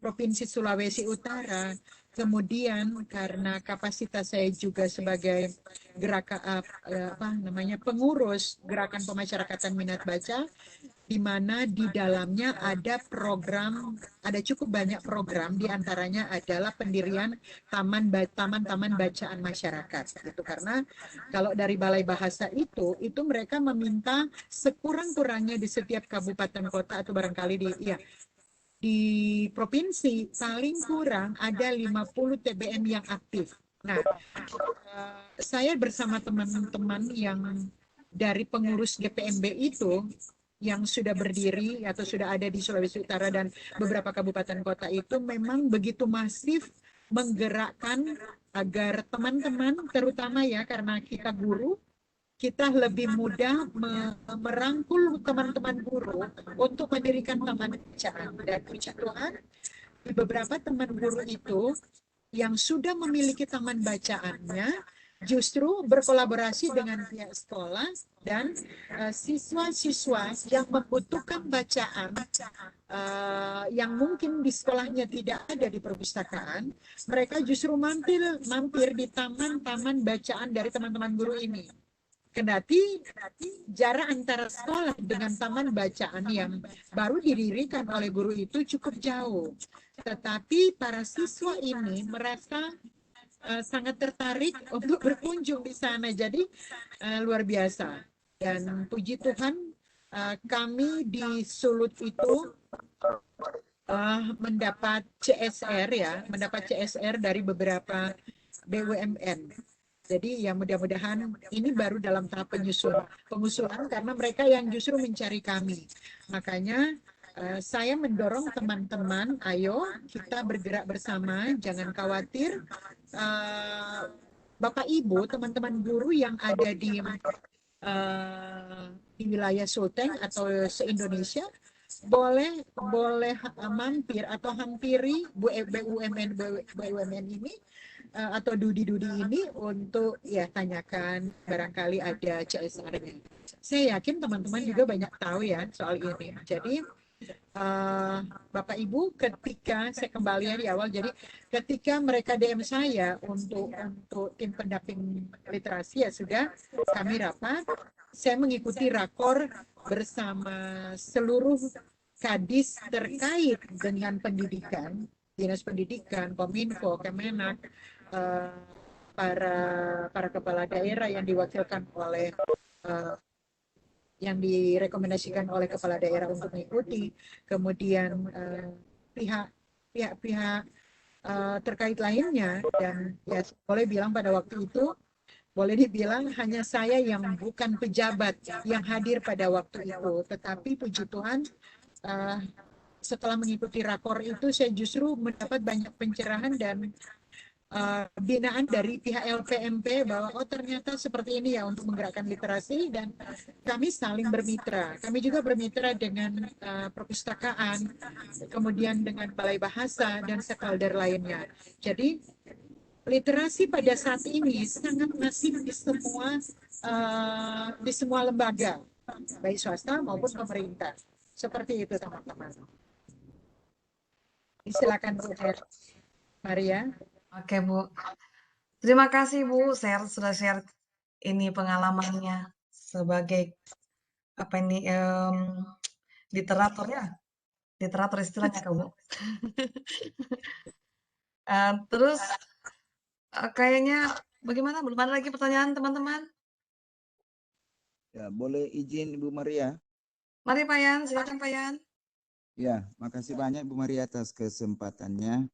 C: Provinsi Sulawesi Utara. Kemudian karena kapasitas saya juga sebagai pengurus gerakan pemasyarakatan minat baca, di mana di dalamnya ada cukup banyak program, diantaranya adalah pendirian taman-taman bacaan masyarakat. Gitu. Karena kalau dari Balai Bahasa itu mereka meminta sekurang-kurangnya di setiap kabupaten kota atau barangkali di provinsi paling kurang ada 50 TBM yang aktif. Nah, saya bersama teman-teman yang dari pengurus GPMB itu yang sudah berdiri atau sudah ada di Sulawesi Utara dan beberapa kabupaten kota itu memang begitu masif menggerakkan agar teman-teman, terutama ya karena kita guru, kita lebih mudah merangkul teman-teman guru untuk mendirikan taman bacaan. Dan puji Tuhan, di beberapa teman guru itu yang sudah memiliki taman bacaannya justru berkolaborasi dengan pihak sekolah dan siswa-siswa yang membutuhkan bacaan yang mungkin di sekolahnya tidak ada di perpustakaan, mereka justru mampir di taman-taman bacaan dari teman-teman guru ini. Kendati jarak antara sekolah dengan taman bacaan yang baru didirikan oleh guru itu cukup jauh. Tetapi para siswa ini merasa sangat tertarik untuk berkunjung di sana. Jadi luar biasa. Dan puji Tuhan kami di Sulut itu mendapat CSR dari beberapa BUMN. Jadi ya mudah-mudahan ini baru dalam tahap pengusulan karena mereka yang justru mencari kami. Makanya saya mendorong teman-teman, ayo kita bergerak bersama, jangan khawatir. Bapak Ibu, teman-teman guru yang ada di wilayah Sulteng atau se-Indonesia boleh mampir atau hampiri BUMN ini atau Dudi ini untuk ya tanyakan barangkali ada CSR-nya. Saya yakin teman-teman juga banyak tahu ya soal ini. Jadi Bapak Ibu, ketika saya kembali di awal, jadi ketika mereka DM saya untuk tim pendamping literasi ya sudah kami rapat. Saya mengikuti rakor bersama seluruh kadis terkait dengan pendidikan, dinas pendidikan, Kominfo, Kemenak, para kepala daerah yang diwakilkan oleh yang direkomendasikan oleh kepala daerah untuk mengikuti, kemudian pihak-pihak terkait lainnya, dan ya boleh bilang pada waktu itu boleh dibilang hanya saya yang bukan pejabat yang hadir pada waktu itu, tetapi puji Tuhan setelah mengikuti rakor itu saya justru mendapat banyak pencerahan dan binaan dari pihak LPMP bahwa oh ternyata seperti ini ya untuk menggerakkan literasi, dan kami saling bermitra. Kami juga bermitra dengan perpustakaan, kemudian dengan balai bahasa dan stakeholder lainnya. Jadi literasi pada saat ini sangat masif di semua lembaga, baik swasta maupun pemerintah. Seperti itu teman-teman. Silakan Bu Maria.
A: Oke Bu, terima kasih Bu sudah share ini pengalamannya sebagai apa ini literatur istilahnya Kak Bu. Terus kayaknya bagaimana? Belum ada lagi pertanyaan teman-teman?
H: Ya, boleh izin Ibu Maria?
A: Mari Pak Yan, silakan Pak Yan.
H: Ya, makasih banyak Ibu Maria atas kesempatannya.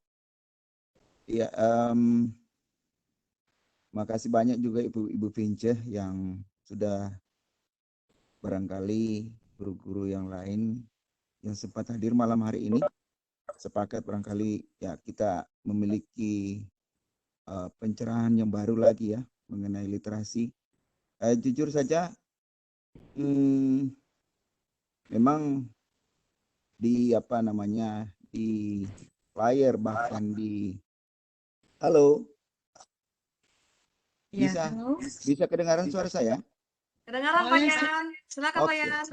H: Ya, makasih banyak juga Ibu Vince yang sudah barangkali guru-guru yang lain yang sempat hadir malam hari ini. Sepakat barangkali ya kita memiliki pencerahan yang baru lagi ya mengenai literasi. Jujur saja, memang di di flyer bahkan di halo, bisa bisa kedengaran suara saya?
A: Kedengaran Pak Yan, silakan Pak Yan.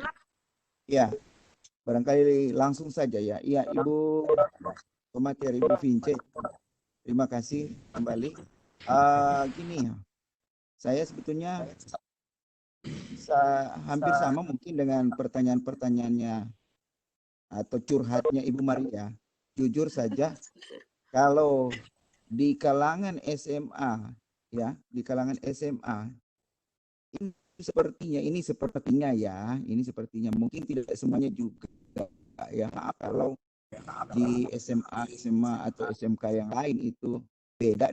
H: Ya, barangkali langsung saja ya. Iya Ibu Pemateri, Ibu Vince, terima kasih kembali. Gini ya, saya sebetulnya hampir sama mungkin dengan pertanyaan-pertanyaannya atau curhatnya Ibu Maria. Jujur saja, kalau di kalangan SMA ya, di kalangan SMA ini sepertinya mungkin tidak semuanya juga ya. Maaf kalau di SMA atau SMK yang lain itu beda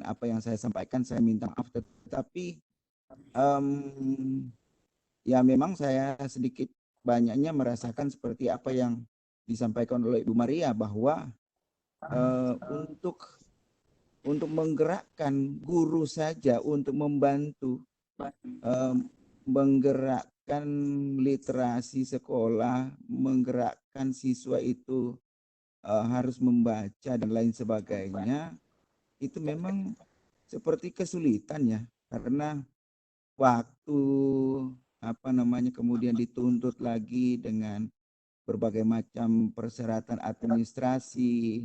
H: apa yang saya sampaikan, saya minta maaf, tetapi ya memang saya sedikit banyaknya merasakan seperti apa yang disampaikan oleh Ibu Maria bahwa untuk menggerakkan guru saja untuk membantu menggerakkan literasi sekolah, menggerakkan siswa itu harus membaca dan lain sebagainya, itu memang seperti kesulitan ya, karena waktu kemudian dituntut lagi dengan berbagai macam persyaratan administrasi.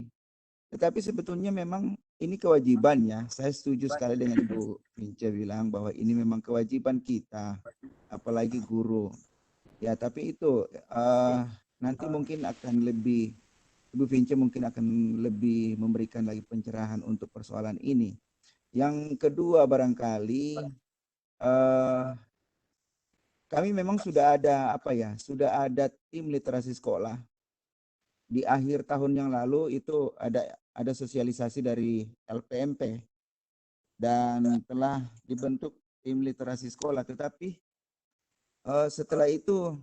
H: Tetapi sebetulnya memang ini kewajiban ya. Saya setuju sekali dengan Ibu Vince bilang bahwa ini memang kewajiban kita, apalagi guru. Ya, tapi itu nanti mungkin akan lebih, Ibu Vince mungkin akan lebih memberikan lagi pencerahan untuk persoalan ini. Yang kedua barangkali kami memang sudah ada tim literasi sekolah. Di akhir tahun yang lalu itu ada sosialisasi dari LPMP dan telah dibentuk tim literasi sekolah. Tetapi setelah itu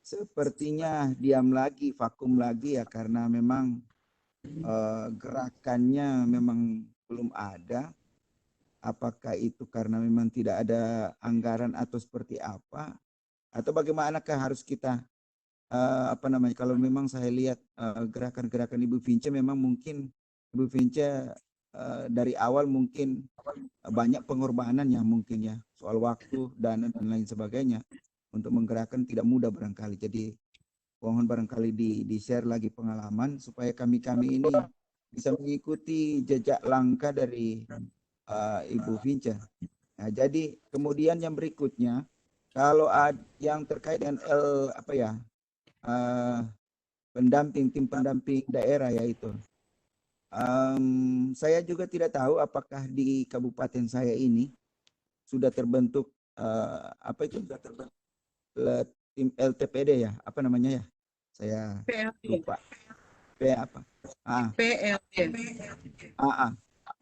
H: sepertinya diam lagi, vakum lagi ya, karena memang gerakannya memang belum ada. Apakah itu karena memang tidak ada anggaran atau seperti apa? Atau bagaimanakah harus kita kalau memang saya lihat gerakan-gerakan Ibu Vince, memang mungkin Ibu Vince dari awal mungkin banyak pengorbanan ya, mungkin ya, soal waktu dan lain sebagainya untuk menggerakkan tidak mudah barangkali. Jadi mohon barangkali di-share lagi pengalaman supaya kami ini bisa mengikuti jejak langkah dari Ibu Vince. Nah, jadi kemudian yang berikutnya, kalau yang terkait dengan tim pendamping daerah yaitu, saya juga tidak tahu apakah di kabupaten saya ini sudah terbentuk tim LTPD ya, apa namanya ya? Saya lupa.
C: PLT.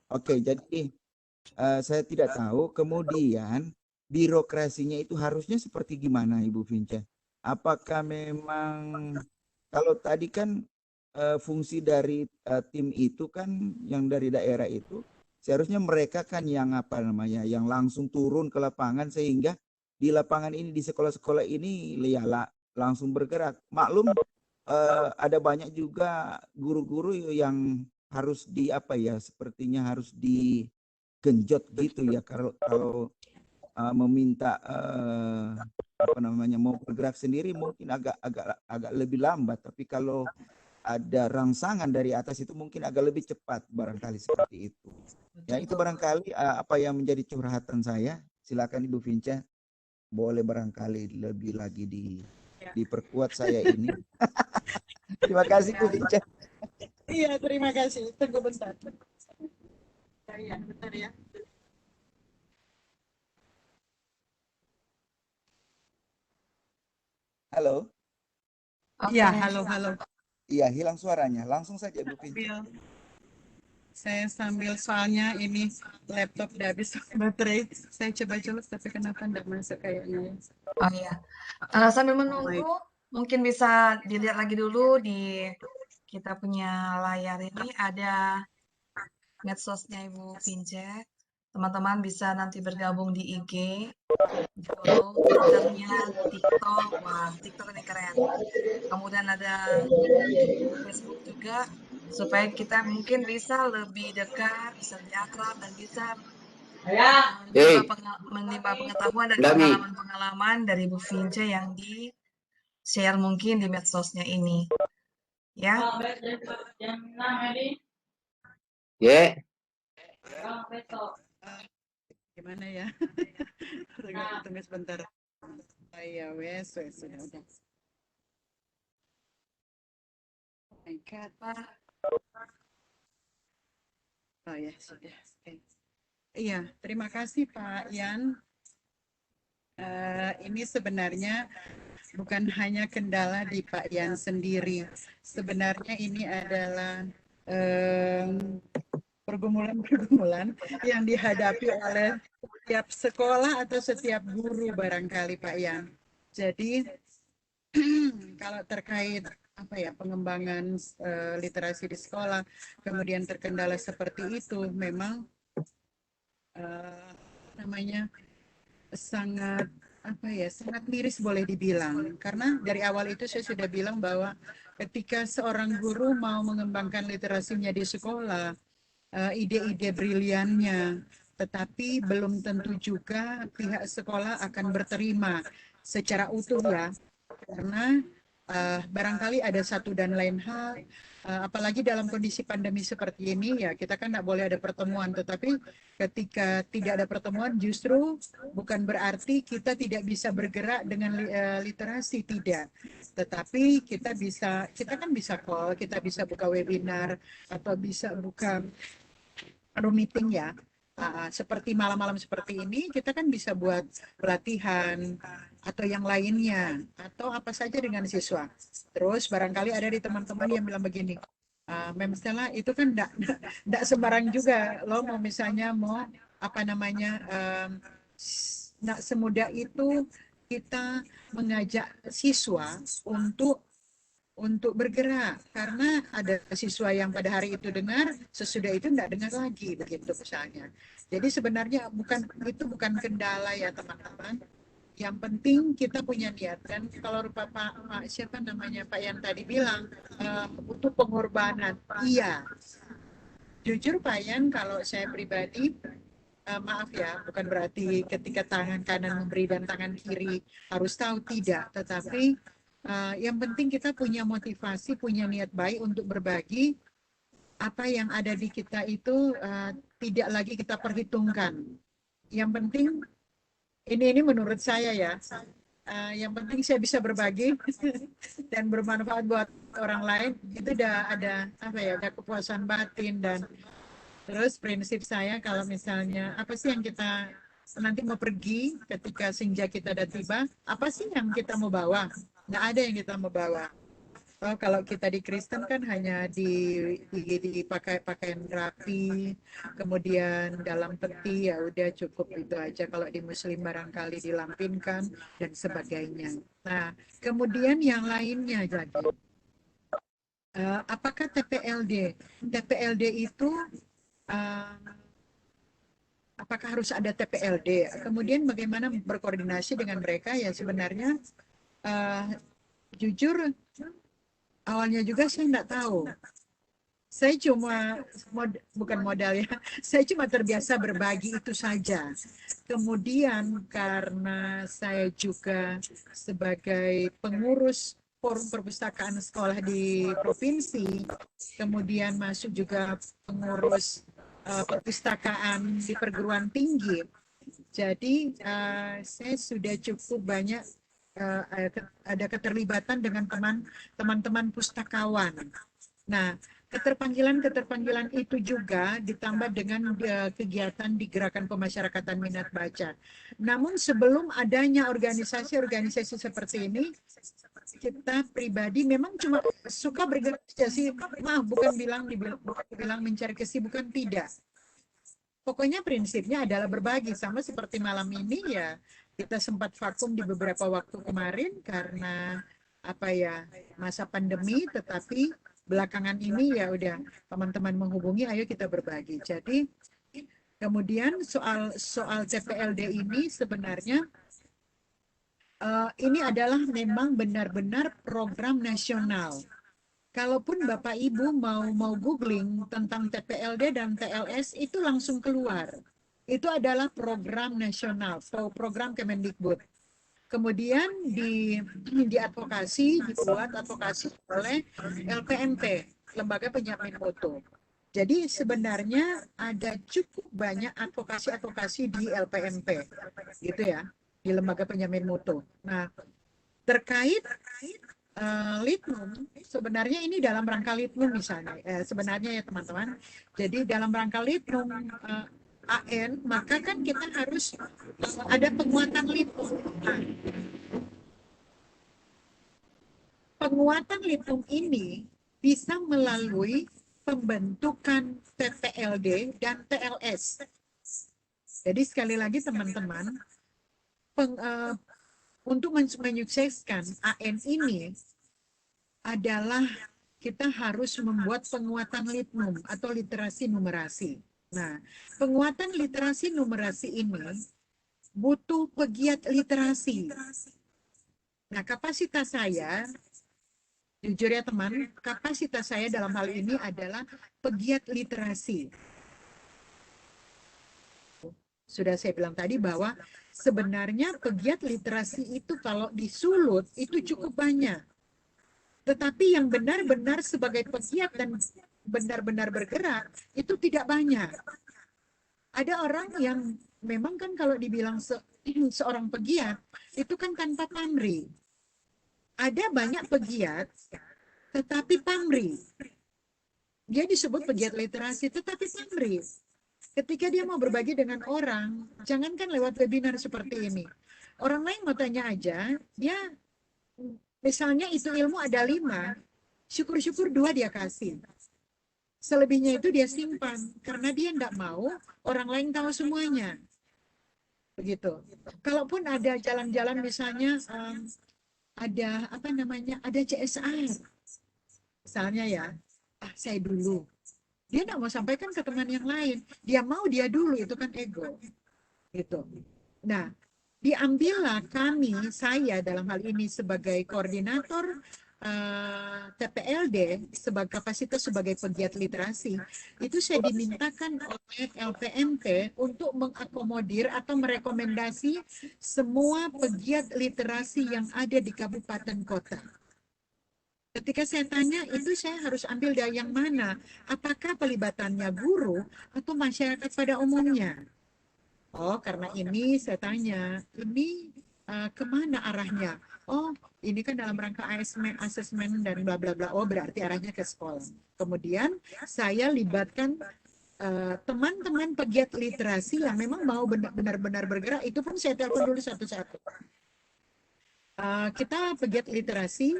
H: Oke, jadi saya tidak tahu kemudian birokrasinya itu harusnya seperti gimana Ibu Vince? Apakah memang kalau tadi kan fungsi dari tim itu kan yang dari daerah itu seharusnya mereka kan yang yang langsung turun ke lapangan, sehingga di lapangan ini, di sekolah-sekolah ini langsung bergerak. Maklum ada banyak juga guru-guru yang harus sepertinya harus digenjot gitu ya, kalau meminta mau bergerak sendiri mungkin agak lebih lambat, tapi kalau ada rangsangan dari atas itu mungkin agak lebih cepat barangkali, seperti itu. Ya, itu barangkali apa yang menjadi curhatan saya. Silakan Ibu Vince, boleh barangkali lebih lagi diperkuat saya ini. Terima kasih Bu Vince.
C: Iya, terima kasih. Tunggu bentar. Iya, bentar ya.
H: Halo.
C: Iya, halo.
H: Iya, hilang suaranya. Langsung saja Bu Vince.
C: Saya sambil, soalnya ini laptop udah habis baterai. Saya coba tapi kenapa enggak masuk kayaknya.
A: Oh iya. Sambil menunggu, mungkin bisa dilihat lagi dulu di kita punya layar ini ada medsosnya Ibu Vince. Teman-teman bisa nanti bergabung di IG, di follow Twitternya, TikTok. Wah, TikTok ini keren. Kemudian ada Facebook juga, supaya kita mungkin bisa lebih dekat, bisa lebih akrab, dan bisa menimba pengetahuan dan pengalaman-pengalaman dari Bu Vince yang di-share mungkin di medsosnya ini. Ya.
C: Gimana ya? Tunggu sebentar. Iya, wes sudah. Oh my God. Oh ya, sudah. Okay. Iya, terima kasih Pak Yan. Ini sebenarnya bukan hanya kendala di Pak Yan sendiri. Sebenarnya ini adalah pergumulan yang dihadapi oleh setiap sekolah atau setiap guru barangkali Pak Yan. Jadi kalau terkait pengembangan literasi di sekolah, kemudian terkendala seperti itu, memang sangat miris boleh dibilang, karena dari awal itu saya sudah bilang bahwa ketika seorang guru mau mengembangkan literasinya di sekolah, ide-ide briliannya, tetapi belum tentu juga pihak sekolah akan berterima secara utuh ya, karena barangkali ada satu dan lain hal, apalagi dalam kondisi pandemi seperti ini ya, kita kan tidak boleh ada pertemuan, tetapi ketika tidak ada pertemuan justru bukan berarti kita tidak bisa bergerak dengan literasi, tidak, tetapi kita kan bisa call, kita bisa buka webinar atau bisa buka room meeting ya. Seperti malam-malam seperti ini, kita kan bisa buat pelatihan atau yang lainnya, atau apa saja dengan siswa. Terus barangkali ada di teman-teman yang bilang begini, Mem Stella, itu kan enggak sembarang juga lo mau misalnya mau apa namanya enggak semudah itu kita mengajak siswa untuk bergerak, karena ada siswa yang pada hari itu dengar, sesudah itu tidak dengar lagi, begitu misalnya. Jadi sebenarnya bukan kendala ya teman-teman. Yang penting kita punya niat, dan kalau Pak siapa namanya Pak yang tadi bilang butuh pengorbanan. Iya, jujur Pak Yan, kalau saya pribadi maaf ya, bukan berarti ketika tangan kanan memberi dan tangan kiri harus tahu, tidak. Tetapi yang penting kita punya motivasi, punya niat baik untuk berbagi. Apa yang ada di kita itu tidak lagi kita perhitungkan. Yang penting, ini menurut saya ya, yang penting saya bisa berbagi dan bermanfaat buat orang lain, itu udah ada ada kepuasan batin. Dan terus prinsip saya, kalau misalnya apa sih yang kita nanti mau pergi ketika senja kita udah tiba, apa sih yang kita mau bawa? Nggak ada yang kita mau bawa. Kalau kita di Kristen kan hanya dipakai pakaian rapi, kemudian dalam peti ya udah cukup itu aja. Kalau di Muslim barangkali dilampinkan dan sebagainya. Nah, kemudian yang lainnya jadi, apakah TPLD? TPLD itu apakah harus ada TPLD? Kemudian bagaimana berkoordinasi dengan mereka? Ya sebenarnya jujur awalnya juga saya nggak tahu. Saya cuma bukan modal ya, saya cuma terbiasa berbagi itu saja. Kemudian karena saya juga sebagai pengurus forum perpustakaan sekolah di provinsi, kemudian masuk juga pengurus perpustakaan di perguruan tinggi. Jadi saya sudah cukup banyak ada keterlibatan dengan teman-teman pustakawan. Nah, keterpanggilan itu juga ditambah dengan kegiatan di Gerakan Pemasyarakatan Minat Baca. Namun sebelum adanya organisasi-organisasi seperti ini, kita pribadi memang cuma suka bergerak saja sih. Maaf, bukan bilang mencari kesibukan, tidak. Pokoknya prinsipnya adalah berbagi, sama seperti malam ini ya. Kita sempat vakum di beberapa waktu kemarin karena masa pandemi, tetapi belakangan ini ya udah teman-teman menghubungi, ayo kita berbagi. Jadi kemudian soal TPLD ini sebenarnya ini adalah memang benar-benar program nasional. Kalaupun Bapak Ibu mau googling tentang TPLD dan TLS, itu langsung keluar. Itu adalah program nasional, program Kemendikbud. Kemudian dibuat advokasi oleh LPMP, Lembaga Penjamin Mutu. Jadi sebenarnya ada cukup banyak advokasi di LPMP, gitu ya, di Lembaga Penjamin Mutu. Nah, terkait Litnum, sebenarnya ini dalam rangka Litnum misalnya, sebenarnya ya teman-teman. Jadi dalam rangka Litnum AN, maka kan kita harus ada penguatan Litnum. Nah, penguatan Litnum ini bisa melalui pembentukan TPLD dan TLS. Jadi sekali lagi teman-teman, untuk menyukseskan AN ini adalah kita harus membuat penguatan Litnum atau literasi numerasi. Nah, penguatan literasi numerasi ini butuh pegiat literasi. Nah, kapasitas saya, jujur ya teman, kapasitas saya dalam hal ini adalah pegiat literasi. Sudah saya bilang tadi bahwa sebenarnya pegiat literasi itu kalau disulut itu cukup banyak. Tetapi yang benar-benar sebagai pegiat dan benar-benar bergerak itu tidak banyak. Ada orang yang memang kan kalau dibilang seorang pegiat itu kan tanpa pamrih. Ada banyak pegiat tetapi pamrih. Dia disebut pegiat literasi tetapi pamrih. Ketika dia mau berbagi dengan orang, jangankan lewat webinar seperti ini. Orang lain mau tanya aja, dia misalnya itu ilmu ada 5, syukur-syukur 2 dia kasih. Selebihnya itu dia simpan karena dia tidak mau orang lain tahu semuanya. Begitu. Kalaupun ada jalan-jalan misalnya ada apa namanya, ada CSR misalnya ya, saya dulu. Dia tidak mau sampaikan ke teman yang lain. Dia mau dia dulu, itu kan ego. Gitu. Nah, diambillah saya dalam hal ini sebagai koordinator TPLD, sebagai kapasitas sebagai pegiat literasi, itu saya dimintakan oleh LPMP untuk mengakomodir atau merekomendasi semua pegiat literasi yang ada di kabupaten kota. Ketika saya tanya, itu saya harus ambil dari yang mana? Apakah pelibatannya guru atau masyarakat pada umumnya? Oh, karena ini saya tanya, ini kemana arahnya? Oh, ini kan dalam rangka asesmen dan bla bla bla. Oh, berarti arahnya ke sekolah. Kemudian saya libatkan teman-teman pegiat literasi yang memang mau benar-benar bergerak. Itu pun saya telepon dulu satu-satu. Kita pegiat literasi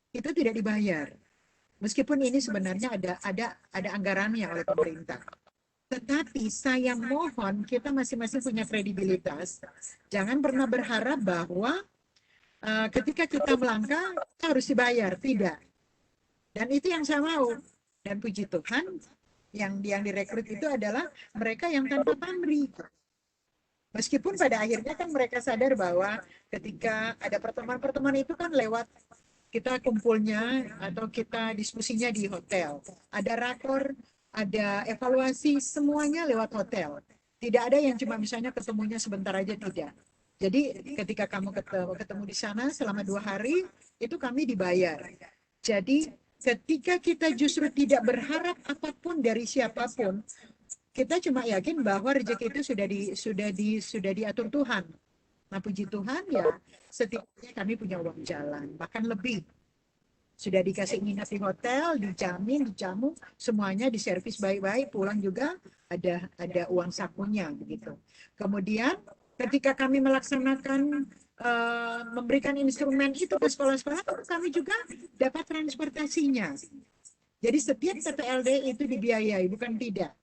C: itu tidak dibayar, meskipun ini sebenarnya ada anggarannya oleh pemerintah. Tetapi saya mohon kita masing-masing punya kredibilitas. Jangan pernah berharap bahwa ketika kita melangkah kita harus dibayar, tidak. Dan itu yang saya mau. Dan puji Tuhan yang direkrut itu adalah mereka yang tanpa pamrih. Meskipun pada akhirnya kan mereka sadar bahwa ketika ada pertemuan-pertemuan itu kan lewat kita kumpulnya atau kita diskusinya di hotel. Ada rakor, ada evaluasi, semuanya lewat hotel. Tidak ada yang cuma misalnya ketemunya sebentar aja, tidak. Jadi ketika kamu ketemu di sana selama 2 hari, itu kami dibayar. Jadi ketika kita justru tidak berharap apapun dari siapapun, kita cuma yakin bahwa rezeki itu sudah diatur Tuhan. Nah, puji Tuhan ya, setidaknya kami punya uang jalan, bahkan lebih. Sudah dikasih nginap di hotel, dijamin, dijamu, semuanya diservis baik-baik, pulang juga ada uang sakunya begitu. Kemudian ketika kami melaksanakan memberikan instrumen itu ke sekolah-sekolah, kami juga dapat transportasinya. Jadi setiap TPLD itu dibiayai, bukan tidak.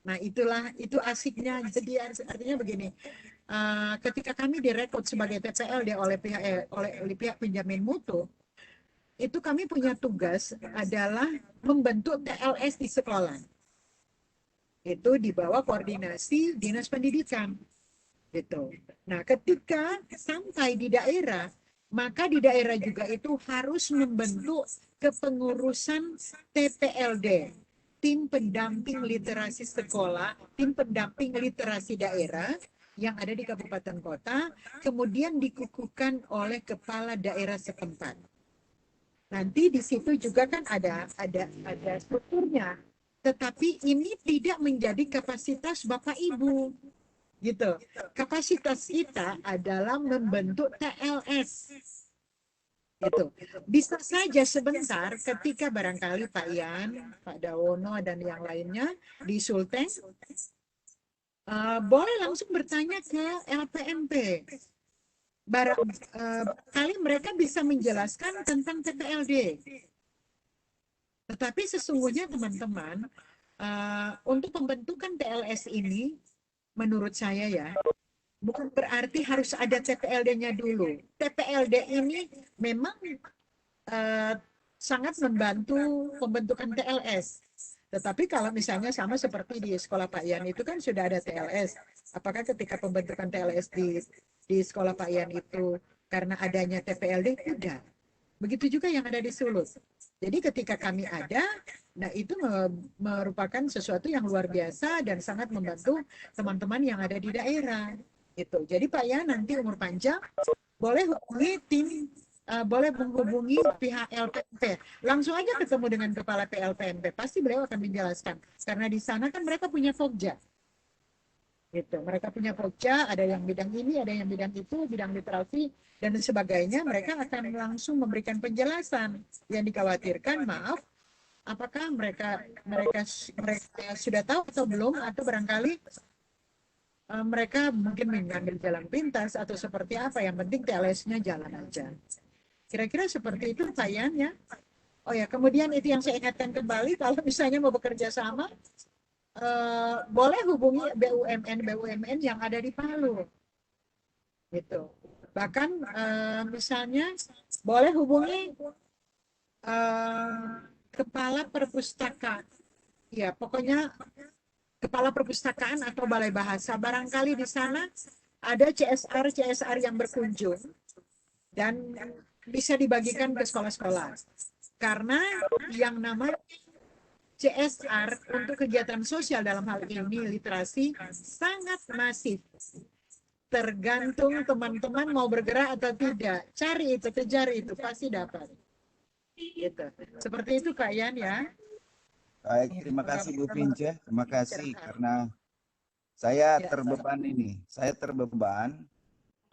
C: Nah, itu asiknya. Jadi artinya begini. Ketika kami direkrut sebagai TPLD oleh pihak penjamin mutu, itu kami punya tugas adalah membentuk TLS di sekolah. Itu di bawah koordinasi Dinas Pendidikan. Gitu. Nah, ketika sampai di daerah, maka di daerah juga itu harus membentuk kepengurusan TPLD, tim pendamping literasi sekolah, tim pendamping literasi daerah yang ada di kabupaten kota, kemudian dikukuhkan oleh kepala daerah setempat. Nanti di situ juga kan ada strukturnya, tetapi ini tidak menjadi kapasitas Bapak Ibu, gitu. Kapasitas kita adalah membentuk TLS, gitu. Bisa saja sebentar ketika barangkali Pak Ian, Pak Dawono dan yang lainnya di Sulteng, boleh langsung bertanya ke LPMP. Barangkali mereka bisa menjelaskan tentang TPLD. Tetapi sesungguhnya teman-teman, untuk pembentukan TLS ini, menurut saya ya, bukan berarti harus ada TPLD-nya dulu. TPLD ini memang sangat membantu pembentukan TLS. Tetapi kalau misalnya sama seperti di sekolah Pak Ian itu kan sudah ada TLS. Apakah ketika pembentukan TLS di sekolah Pak Ian itu karena adanya TPLD? Tidak. Begitu juga yang ada di Sulut. Jadi ketika kami ada, nah itu merupakan sesuatu yang luar biasa dan sangat membantu teman-teman yang ada di daerah. Gitu. Jadi Pak Ian nanti umur panjang boleh hubungi tim, boleh menghubungi pihak LPMP. Langsung aja ketemu dengan kepala PLPMP. Pasti beliau akan menjelaskan. Karena di sana kan mereka punya Pokja. Gitu. Mereka punya Pokja, ada yang bidang ini, ada yang bidang itu, bidang literasi, dan sebagainya. Mereka akan langsung memberikan penjelasan. Yang dikhawatirkan, maaf, apakah mereka sudah tahu atau belum, atau barangkali mereka mungkin mengambil jalan pintas atau seperti apa. Yang penting TLS-nya jalan aja. Kira-kira seperti itu sayangnya. Oh ya, kemudian itu yang saya ingatkan kembali, kalau misalnya mau bekerja sama, boleh hubungi BUMN yang ada di Palu, gitu. Bahkan misalnya boleh hubungi kepala perpustakaan, ya pokoknya kepala perpustakaan atau balai bahasa. Barangkali di sana ada CSR yang berkunjung dan bisa dibagikan ke sekolah-sekolah. Karena yang namanya CSR untuk kegiatan sosial dalam hal ini literasi sangat masif. Tergantung teman-teman mau bergerak atau tidak. Cari itu, kejar itu, pasti dapat. Gitu. Seperti itu Kak Yan ya.
H: Baik, terima kasih Bu Vince. Terima kasih karena saya terbeban ini. Saya terbeban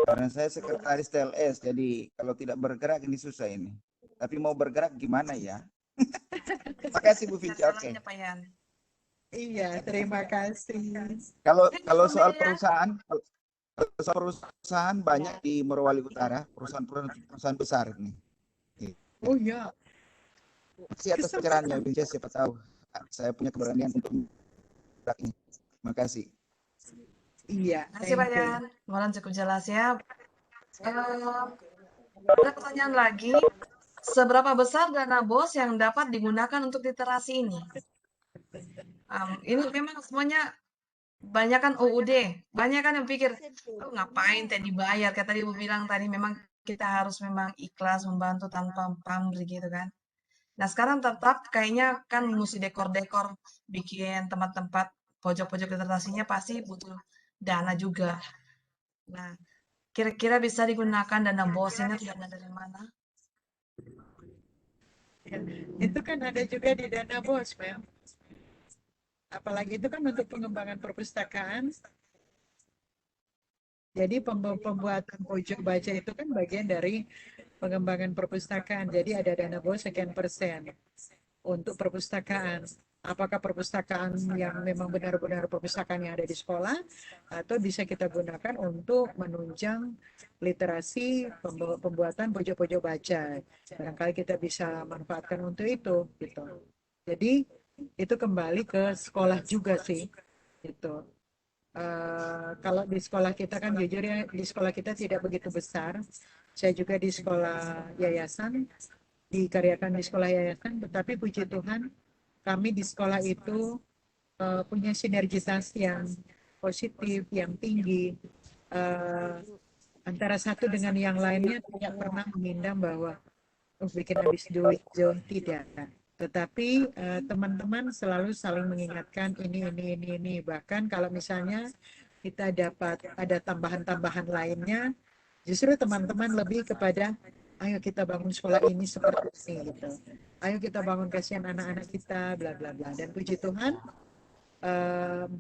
H: karena saya sekretaris TLS. Jadi kalau tidak bergerak ini susah ini. Tapi mau bergerak gimana ya? Terima kasih Bu Vince. Oke.
C: Iya, terima kasih.
H: Kalau soal perusahaan, banyak di Morowali Utara, perusahaan besar ini.
C: Oh iya.
H: Terima kasih atas pencerahannya, Vince. Siapa tahu saya punya keberanian untuk ini. Terima kasih.
C: Iya.
A: Terima kasih Pak Yan. Mohon cukup jelas ya. Ada pertanyaan lagi. Seberapa besar dana BOS yang dapat digunakan untuk literasi ini? Ini memang semuanya banyak kan UUD. Banyak kan yang pikir, oh, ngapain tadi dibayar? Kayak tadi Ibu bilang tadi memang kita harus memang ikhlas membantu tanpa pamrih gitu kan. Nah sekarang tetap kayaknya kan mesti dekor-dekor bikin tempat-tempat pojok-pojok literasinya pasti butuh dana juga. Nah kira-kira bisa digunakan dana BOS ini atau dana dari mana?
C: Itu kan ada juga di dana BOS, Mem. Apalagi itu kan untuk pengembangan perpustakaan. Jadi pembuatan pojok baca itu kan bagian dari pengembangan perpustakaan. Jadi ada dana BOS sekian persen untuk perpustakaan. Apakah perpustakaan yang memang benar-benar perpustakaan yang ada di sekolah atau bisa kita gunakan untuk menunjang literasi pembuatan pojok-pojok baca. Barangkali kita bisa manfaatkan untuk itu gitu. Jadi itu kembali ke sekolah juga sih gitu. Kalau di sekolah kita kan jujur ya, di sekolah kita tidak begitu besar. Saya juga di sekolah yayasan, dikaryakan di sekolah yayasan, tetapi puji Tuhan kami di sekolah itu punya sinergitas yang positif, yang tinggi. Antara satu dengan yang lainnya tidak pernah memindang bahwa bikin habis duit, tidak. Tetapi teman-teman selalu saling mengingatkan ini. Bahkan kalau misalnya kita dapat ada tambahan-tambahan lainnya, justru teman-teman lebih kepada ayo kita bangun sekolah ini seperti ini gitu. Ayo kita bangun kasihan anak-anak kita, bla bla bla. Dan puji Tuhan,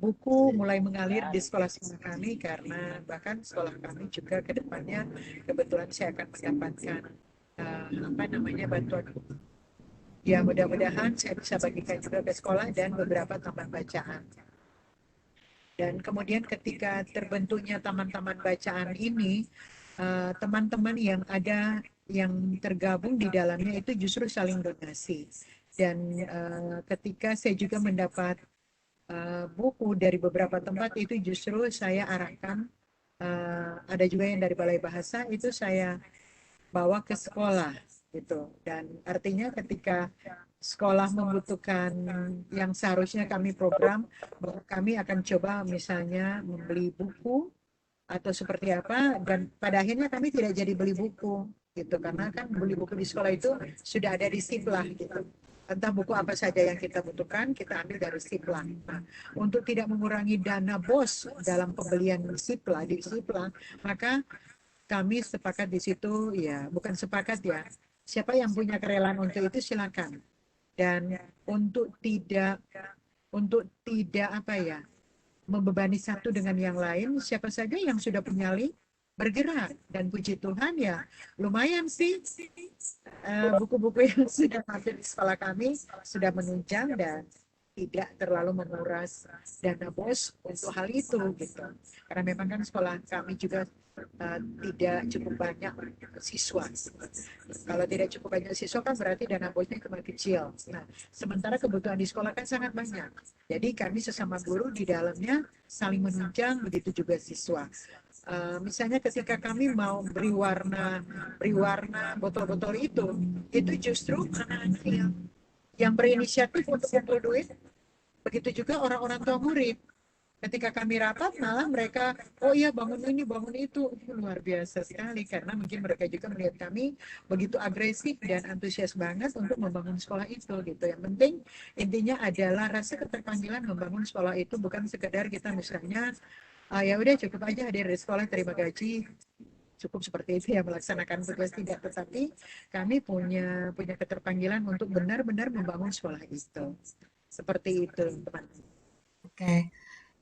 C: buku mulai mengalir di sekolah-sekolah kami karena bahkan sekolah kami juga ke depannya kebetulan saya akan mendapatkan bantuan. Ya mudah-mudahan saya bisa bagikan juga ke sekolah dan beberapa taman bacaan. Dan kemudian ketika terbentuknya taman-taman bacaan ini, teman-teman yang ada yang tergabung di dalamnya itu justru saling donasi. Dan ketika saya juga mendapat buku dari beberapa tempat itu justru saya arahkan, ada juga yang dari Balai Bahasa itu saya bawa ke sekolah gitu. Dan artinya ketika sekolah membutuhkan yang seharusnya kami program, kami akan coba misalnya membeli buku atau seperti apa, dan pada akhirnya kami tidak jadi beli buku gitu, karena kan beli buku di sekolah itu sudah ada di Siplah gitu. Entah buku apa saja yang kita butuhkan, kita ambil dari Siplah. Nah, untuk tidak mengurangi dana BOS dalam pembelian Siplah di Siplah, maka kami sepakat di situ, ya bukan sepakat ya, siapa yang punya kerelaan untuk itu silakan. Dan untuk tidak membebani satu dengan yang lain, siapa saja yang sudah punya link bergerak. Dan puji Tuhan ya lumayan sih buku-buku yang sudah hadir di sekolah kami sudah menunjang dan tidak terlalu menguras dana BOS untuk hal itu gitu. Karena memang kan sekolah kami juga tidak cukup banyak siswa. Kalau tidak cukup banyak siswa kan berarti dana bosnya cuma kecil. Nah, sementara kebutuhan di sekolah kan sangat banyak. Jadi kami sesama guru di dalamnya saling menunjang, begitu juga siswa. Misalnya ketika kami mau beri warna botol-botol itu justru anak-anak yang berinisiatif untuk kumpul duit. Begitu juga orang-orang tua murid. Ketika kami rapat malah mereka, oh iya bangun ini, bangun itu. Luar biasa sekali karena mungkin mereka juga melihat kami begitu agresif dan antusias banget untuk membangun sekolah itu gitu. Yang penting intinya adalah rasa keterpanggilan membangun sekolah itu bukan sekedar kita misalnya ya udah cukup aja hadir di sekolah terima gaji, cukup seperti itu ya melaksanakan tugas, tidak, tetapi kami punya keterpanggilan untuk benar-benar membangun sekolah itu. Seperti itu, teman.
A: Oke.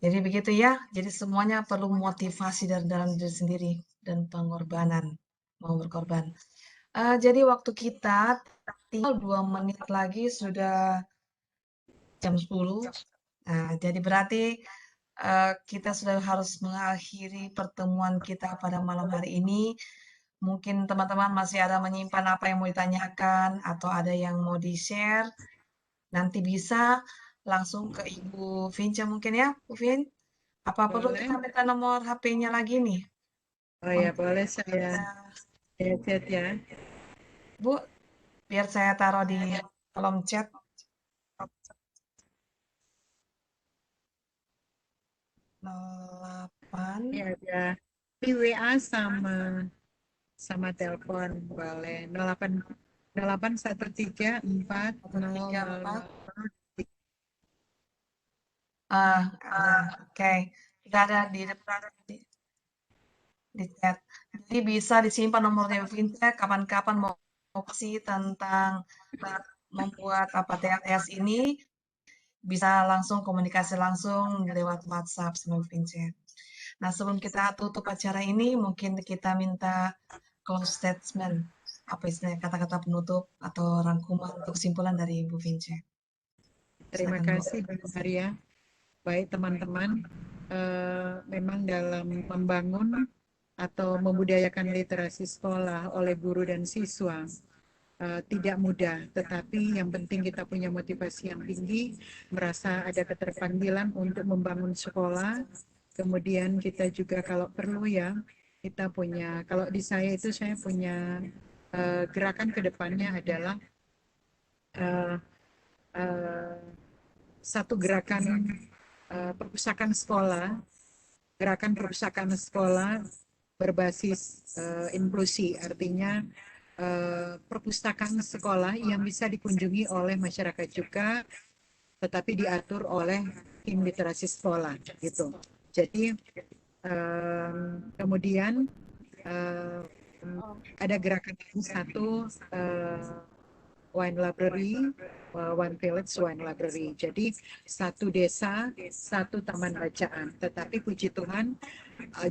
A: Jadi begitu ya. Jadi semuanya perlu motivasi dari dalam diri sendiri dan pengorbanan, mau berkorban. Jadi waktu kita tinggal 2 menit lagi sudah jam 10. Nah, jadi berarti kita sudah harus mengakhiri pertemuan kita pada malam hari ini. Mungkin teman-teman masih ada menyimpan apa yang mau ditanyakan atau ada yang mau di-share. Nanti bisa langsung ke Ibu Vinca mungkin ya, Bu Vin. Apa perlu
C: Boleh.
A: kita minta nomor HP-nya lagi nih?
C: Oh ya, boleh saya chat ya.
A: Bu, biar saya taruh di kolom chat. 08.
C: Ini ada di WA sama telepon boleh 0813
A: Oke. Udah ada di chat. Jadi bisa disimpan nomornya Bu Vinca kapan-kapan mau opsi tentang membuat apa TLS ini bisa langsung komunikasi langsung lewat WhatsApp sama Bu Vinca. Nah, sebelum kita tutup acara ini, mungkin kita minta close statement, apa istilahnya, kata-kata penutup atau rangkuman untuk kesimpulan dari Bu Vinca.
C: Terima kasih Bu Maria. Baik teman-teman, memang dalam membangun atau membudayakan literasi sekolah oleh guru dan siswa tidak mudah, tetapi yang penting kita punya motivasi yang tinggi, merasa ada keterpanggilan untuk membangun sekolah. Kemudian kita juga kalau perlu ya, kita punya, kalau di saya itu saya punya gerakan ke depannya adalah satu gerakan perpustakaan sekolah, gerakan perpustakaan sekolah berbasis inklusi, artinya perpustakaan sekolah yang bisa dikunjungi oleh masyarakat juga, tetapi diatur oleh tim literasi sekolah, gitu. Jadi kemudian ada gerakan satu wine library, one village wine library. Jadi satu desa, satu taman bacaan. Tetapi puji Tuhan,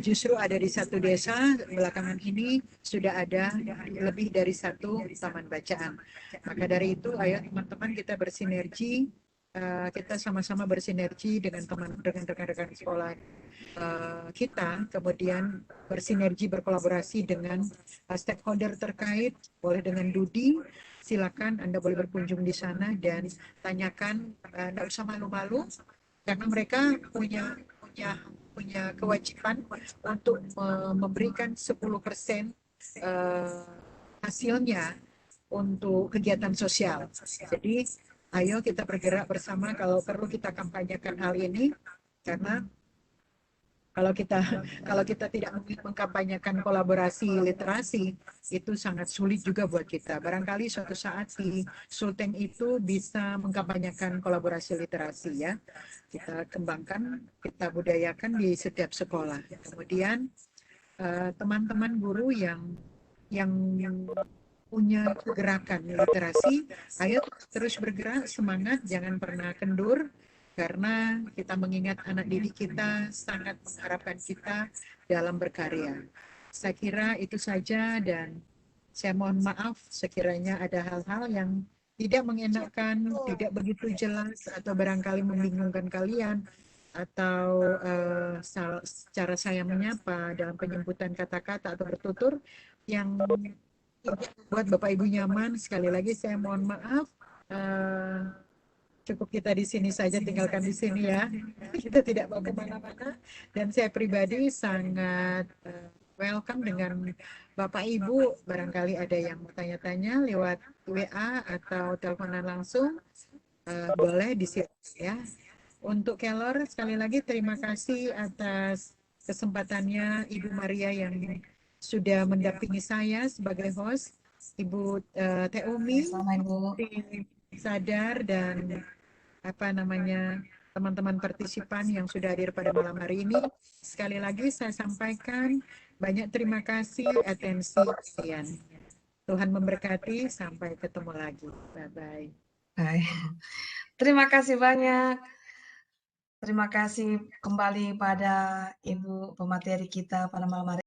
C: justru ada di satu desa belakangan ini sudah ada lebih dari satu taman bacaan. Maka dari itu, ayo teman-teman kita bersinergi, kita sama-sama bersinergi dengan rekan-rekan sekolah kita, kemudian bersinergi berkolaborasi dengan stakeholder terkait, boleh dengan Dudi. Silakan Anda boleh berkunjung di sana dan tanyakan, tidak usah malu-malu karena mereka punya kewajiban untuk memberikan 10% hasilnya untuk kegiatan sosial. Jadi ayo kita bergerak bersama, kalau perlu kita kampanyekan hal ini, karena kalau kita tidak mengkampanyekan kolaborasi literasi, itu sangat sulit juga buat kita. Barangkali suatu saat di Sulteng itu bisa mengkampanyekan kolaborasi literasi ya. Kita kembangkan, kita budayakan di setiap sekolah. Kemudian teman-teman guru yang punya gerakan literasi, ayo terus bergerak, semangat, jangan pernah kendur. Karena kita mengingat anak didik kita sangat mengharapkan kita dalam berkarya. Saya kira itu saja dan saya mohon maaf sekiranya ada hal-hal yang tidak mengenakan, tidak begitu jelas atau barangkali membingungkan kalian. atau cara saya menyapa dalam penyebutan kata-kata atau bertutur yang buat Bapak Ibu nyaman. Sekali lagi saya mohon maaf. Cukup kita di sini saja, tinggalkan di sini ya. Kita tidak mau kemana-mana. Dan saya pribadi sangat welcome dengan Bapak Ibu. Barangkali ada yang mau tanya-tanya lewat WA atau teleponan langsung, boleh di sini ya. Untuk Kelor, sekali lagi terima kasih atas kesempatannya Ibu Maria yang sudah mendampingi saya sebagai host. Ibu Teumi,
A: Sama Ibu.
C: Sadar, dan teman-teman partisipan yang sudah hadir pada malam hari ini. Sekali lagi saya sampaikan banyak terima kasih atensi kalian. Tuhan memberkati, sampai ketemu lagi. Bye-bye.
A: Baik. Terima kasih banyak. Terima kasih kembali pada Ibu pemateri kita pada malam hari